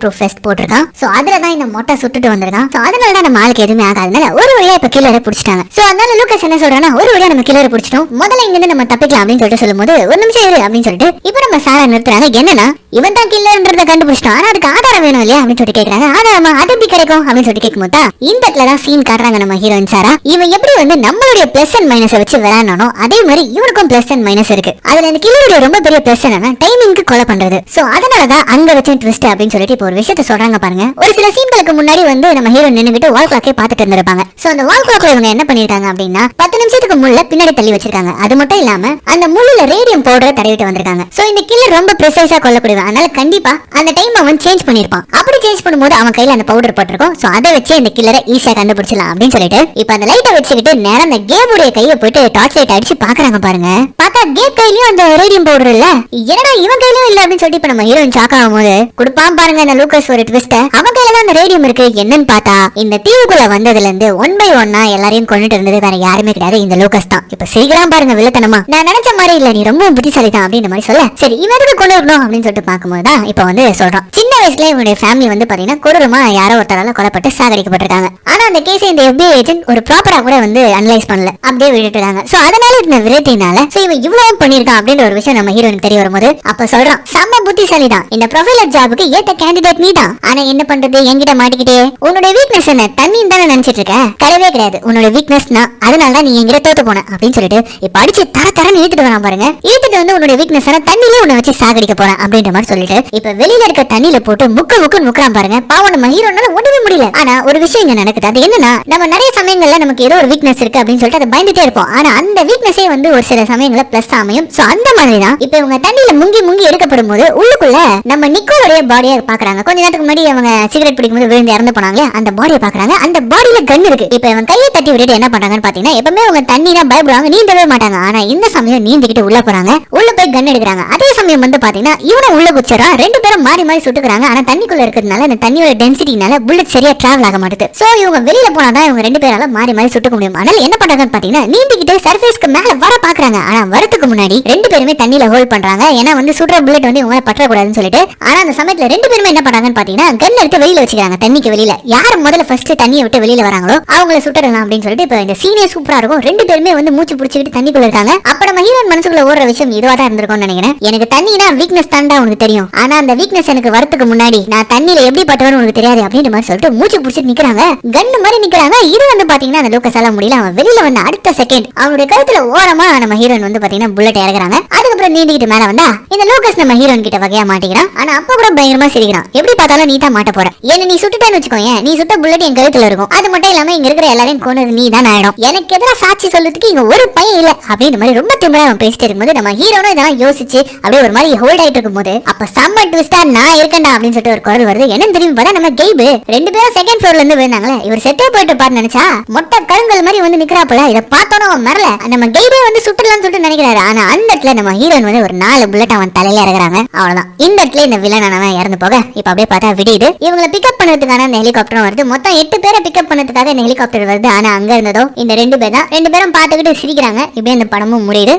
ப்ரூஃப் வெஸ்ட் போட்டிருக்கான். சோ அதுலதான் இந்த மொட்டை சுட்டுட்டு வந்திருக்கான். சோ அதனால தான் நம்ம ஆளுக்கு எதுவுமே ஆகாதனால ஒரு வழியா இப்ப கில்லரை பிடிச்சிட்டாங்க. சோ அதனால லூகாஸ் என்ன சொல்றானா, ஒரு வழியா நம்ம கில்லரை பிடிச்சிட்டோம், முதல்ல இங்க இருந்து நம்ம தப்பிக்கலாம் அப்படின்னு சொல்லிட்டு சொல்லும்போது ஒரு நிமிஷம் இரு அப்படின்னு சொல்லிட்டு இப்ப நம்ம சாரா நிறுத்துறாங்க. என்னன்னா இவன் தான் கில்லர்ன்றத கண்டுபிடிச்சிட்டான், ஆனா அதுக்கு ஆதாரம் வேணும் இல்லையா அப்படின்னு சொல்லிட்டு கேக்குறாங்க. ஆதாரமா, அது எப்படி கிடைக்கும் அப்படின்னு சொல்லிட்டு கேட்கும்போது இந்த இடத்துல தான் சீன் காட்டுறாங்க நம்ம ஹீரோயின் சாரா. இவன் எப்படி வந்து நம்மளுடைய பிளஸ் அண்ட் மைனஸ் வச்சு விளையாடனோ அதே மாதிரி இவனுக்கும் பிளஸ் அண்ட் மைனஸ் இருக்கு. அதுல இந்த கில்லருடைய ரொம்ப பெரிய பிளஸ் என்னன்னா டைமிங்க்கு கொலை பண்றது. சோ அதனாலதான் அங்க வச்சு ட்விஸ்ட் அப்படின்னு சொல்லிட்டு இப்போ ஒரு விஷயத்தை சொல்றாங்க பாருங்க. ஒரு சில சீன்களுக்கு முன்னாடி வந்து நம்ம ஹீரோ நின்னுகிட்டு வால் கிளாக்கே பாத்துட்டு இருந்திருப்பாங்க. சோ அந்த வால் கிளாக்ல இவங்க என்ன பண்ணிருக்காங்க அப்படின்னா 10 நிமிஷத்துக்கு முள்ள பின்னாடி தள்ளி வச்சிருக்காங்க. அது மட்டும் இல்லாம அந்த முள்ளுல ரேடியம் பவுடரை தடவிட்டு வந்திருக்காங்க. சோ இந்த கில்லர் ரொம்ப ப்ரிசைஸா கொல்லக்கூடியவன், அதனால கண்டிப்பா அந்த டைம் அவன் சேஞ்ச் பண்ணிருப்பான். அப்படி சேஞ்ச் பண்ணும்போது அவன் கையில அந்த பவுடர் போட்டிருக்கும். சோ அதை வச்சு இந்த கில்லரை ஈஸியா கண்டுபிடிச்சலாம் அப்படின்னு சொல்லிட்டு இப்ப அந்த லைட்டை வச்சுக்கிட்டு நேரம் அந்த கேபுடைய கையை போயிட்டு டார்ச் லைட் அடிச்சு பாக்குறாங்க பாருங்க. பார்த்தா கேப் கையிலயும் அந்த ரேடியம் பவுடர் இல்ல, என்னடா இவன் கையிலயும் இல்ல அப்படின்னு சொல்லிட்டு இப்ப நம்ம ஹீரோயின் ஷாக் ஆகும்போது கொடுப்பான் பாருங்க இந்த லூகாஸ் ஒரு ட்விஸ்ட். அவன் கையில தான் அந்த ரேடியம் இருக்கு. என்னன்னு பார்த்தா இந்த தீவுக்குள்ள வந்ததுல இருந்து 1 by 1 எல்லாரையும் கொண்டுட்டு இருந்தது வேற யாருமே கிடையாது, இந்த லூகாஸ் தான். இப்ப சிரிக்கிறான் பாருங்க வில்லத்தனமா. நான் நினைச்ச மாதிரி இல்ல, நீ ரொம்ப புத்திசாலி தான் அப்படின்ற மாதிரி சொல்ல, சரி இவன் எதுக்கு கொண்டு வரணும் அப்படின்னு சொல்லிட்டு பார்க்கும்போது தான் இப்ப வந்து சொல்றான். சின்ன வயசுல இவனுடைய ஃபேமிலி வந்து பாத்தீங்கன்னா கொடூரமா யாரோ ஒருத்தரால கொல்லப்பட்டு சாகடிக்கப்பட்டிருக்காங்க. ஆனா அந்த கேஸை இந்த FBI ஏஜென்ட் ஒரு ப்ராப்பரா கூட வந்து அனலைஸ் பண்ணல. அப்படியே விட்டுட்டு இருக்காங்க. சோ அதனால இந்த விரட்டினால சோ இவன் இவ்வளவு பண்ணிருக்கான் அப்படின்ற ஒரு விஷயம் நம்ம ஹீரோனுக்கு தெரிய வரும்போது அப்ப சொல்றான், செம்ம புத்திசாலி தான், இந்த ப்ரொஃபைலர் ஜாபுக்கு ஏத்த கேண்டிடேட் நீ தான். ஆனா என்ன பண்றது, என்கிட்ட மாட்டிக்கிட்டே. உன்னோட வீக்னஸ் என்ன, தண்ணின்னு தானே நினைச்சிட்டு இருக்க? கிடையவே கிடையாது, உன்னோட வீக்னஸ் நான், அதனால தான் நீ என்கிட்ட தோத்து போன அப்படின்னு சொல்லிட்டு இப்ப அடிச்சு தரன்னு இழுத்துட்டு வரான் பாருங்க. இழுத்துட்டு வந்து உன்னோட வீக்னஸ் தண்ணிலே உன்னை வச்சு சாகடிக்க போறேன் அப்படின்ற மாதிரி சொல்லிட்டு இப்ப வெளியில இருக்க தண்ணியில போட்டு முக்குன்னு முக்குறான் பாருங்க. பாவம் நம்ம ஹீரோனால ஒண்ணுமே முடியல. ஆனா ஒரு விஷயம் இங்க நடக்குது. அது என்னன்னா, நம்ம நிறைய சமயங்கள்ல நமக்கு ஏதோ ஒரு வீக்னஸ் இருக்கு அப்படின்னு சொல்லிட்டு அதை பயந்துட்டே இருப்போம். ஆனா அந்த வீக்னஸே வந்து ஒரு சில சமயங்கள்ல பிளஸ் அமையும். சோ அந்த மாதிரி தான் இப்ப இவங்க தண்ணியில முங்கி எடுக்கப்படும் போது உள்ளுக்குள்ள நம்ம நிக்கோலோட பாடியை பாக்குறாங்க. கொஞ்ச நேரத்துக்கு முன்னாடி அவங்க சிகரெட் பிடிக்கும் போது விழுந்து இறந்து போனாங்க, அந்த பாடியை பாக்குறாங்க. அந்த பாடியில கன் இருக்கு. இப்ப இவன் கையை தட்டி விட்டுட்டு என்ன பண்றாங்கன்னு பாத்தீங்கன்னா, எப்பவுமே அவங்க தண்ணினா பயப்படுவாங்க, நீந்தவே மாட்டாங்க. ஆனா இந்த சமயம் நீந்திக்கிட்டு உள்ள போறாங்க. உள்ள போய் கன் எடுக்கிறாங்க. அதே சமயம் வந்து பாத்தீங்கன்னா இவனை உள்ள குச்சிறான். ரெண்டு பேரும் மாறி சுட்டுக்கிறாங்க. ஆனா தண்ணிக்குள்ள இருக்கிறதுனால அந்த தண்ணியோட டென்சிட்டினால புல்லட் சரியா டிராவல் ஆக மாட்டுது. சோ இவங்க வெளியில போனாதான் இவங்க ரெண்டு பேரால மாறி சுட்டுக்க முடியும். அதனால என்ன பண்றாங்கன்னு பாத்தீங்கன்னா, நீந்திக்கிட்டு சர்ஃபேஸ்க்கு மேல வர பாக்குறாங்க. ஆனா வரதுக்கு முன்னாடி ரெண்டு பேருமே தண்ணியில ஹோல்ட் பண்றாங்க. ஏன்னா வந்து சுடுற புல்லட் வந்து இவங்க பற்ற கூடாதுன்னு சொல்லிட்டு. ஆனா அந்த சமயத்துல ரெண்டு பேருமே என்ன பண்றாங்கன்னு பாத்தீங்கன்னா, கன் எடுத்து வெளியில வச்சுக்கிறாங்க. தண்ணிக்கு வெளியில யார் முதல்ல ஃபர்ஸ்ட் தண்ணியை விட்டு வெளியில வராங்களோ அவங்கள சுட்டுறலாம் அப்படின்னு சொல்லிட்டு இப்ப இந்த சீனே சூப்பரா இருக்கும். ரெண்டு பேருமே வந்து மூச்சு பிடிச்சிட்டு தண்ணிக்குள்ள இருக்காங்க. அப்ப நம்ம ஹீரோன் மனசுக்குள்ள ஓடுற விஷயம் இதுவா தான் இருந்திருக்கும்னு நினைக்கிறேன். எனக்கு தண்ணினா வீக்னஸ் தாண்டா உனக்கு தெரியும், ஆனா அந்த வீக்னஸ் எனக்கு வரதுக்கு முன்னாடி நான் தண்ணியில எப்படி பட்டவன்னு உனக்கு தெரியாது அப்படின்ற மாதிரி சொல்லிட்டு மூச்சு பிடிச்சிட்டு நிக்கிறாங்க. கன்னு மாதிரி நிக்கிறாங்க. இது வந்து பாத்தீங்கன்னா அந்த லூக்கஸால முடியல. அவன் வெளியில வந்து அடுத்த செகண்ட் அவனுடைய கழுத்துல ஓரமா நம்ம ஹீரோன் வந்து பாத்தீங்கன்னா புல்லட் இறக்குறாங்க. அதுக்கப்புறம் நீந்திக்கிட்டு மேல வந்தா இந்த லூக்கஸ் நம்ம ஹீரோன் கிட்ட வகையா மாட்டிக்கிறான். ஆனா அப்ப கூட பயங்கரமா சிரிக்கிறான். எப்படி பார்த்தாலும் நீ தான் மாட்ட போற, ஏன்னா நீ சுட்டுட்டேன்னு வச்சுக்கோங்க, நீ சுட்ட புல்லட் என் கழுத்துல இருக்கும். அது மட்டும் இல்லாம இங்க இருக்கிற எல்லாரையும் கொண்டது நீ தான் ஆயிடும். எனக்கு எதிராக சாட்சி சொல்றதுக்கு இங்க ஒரு பையன் இல்ல அப்படின்ற மாதிரி ரொம்ப திமிரா அவன் பேசிட்டு இருக்கும்போது நம்ம ஹீரோனும் இதெல்லாம் யோசிச்சு அப்படியே ஒரு மாதிரி ஹோல்ட் ஆயிட்டு இருக்கும்போது அப்ப செம்ம ட்விஸ்டா நான் இருக்கேன்டா அப்படின்னு சொல்லிட்டு ஒரு குரல் வருது. என்ன தெரியும் பார்த்தா நம்ம கெய்பு ரெண்டு பேரும் செகண்ட் ஃப்ளோர்ல இருந்து விழுந்தாங்களே, இவர் செட்டே போயிட்டு பாரு நினைச்சா மொட்டை கருங்கல் மாதிரி வந்து நிக்கிறாப்புல. இதை பார்த்தோம் மரல நம்ம கெய்பே வந்து சுட்டுலாம்னு சொல்லிட்டு நினைக்கிறாரு. ஆனா அந்த இடத்துல நம்ம ஹீரோன் வந்து ஒரு 4 புல்லட் அவன் தலையில இறக்குறாங்க. அவ்வளவுதான், இந்த இடத்துல இந்த வில்லனானவன் இறந்து போக இப்ப அப்படியே பார்த்தா விடியுது. இவங்களை பிக்கப் பண்ணதுக்கான அந்த ஹெலிகாப்டரும் வருது. மொத்தம் 8 பேரை பிக்கப் பண்ணதுக்காக இந்த ஹெலிகாப்டர் வருது. ஆனா அங்க இருந்ததோ இந்த 2 பேர் தான். 2 பேரும் பார்த்துக்கிட்டு சிரிக்கிறாங்க. இப்படியே இந்த படமும் முடியுது.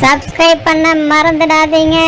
சப்ஸ்கிரைப் பண்ண மறந்துடாதீங்க.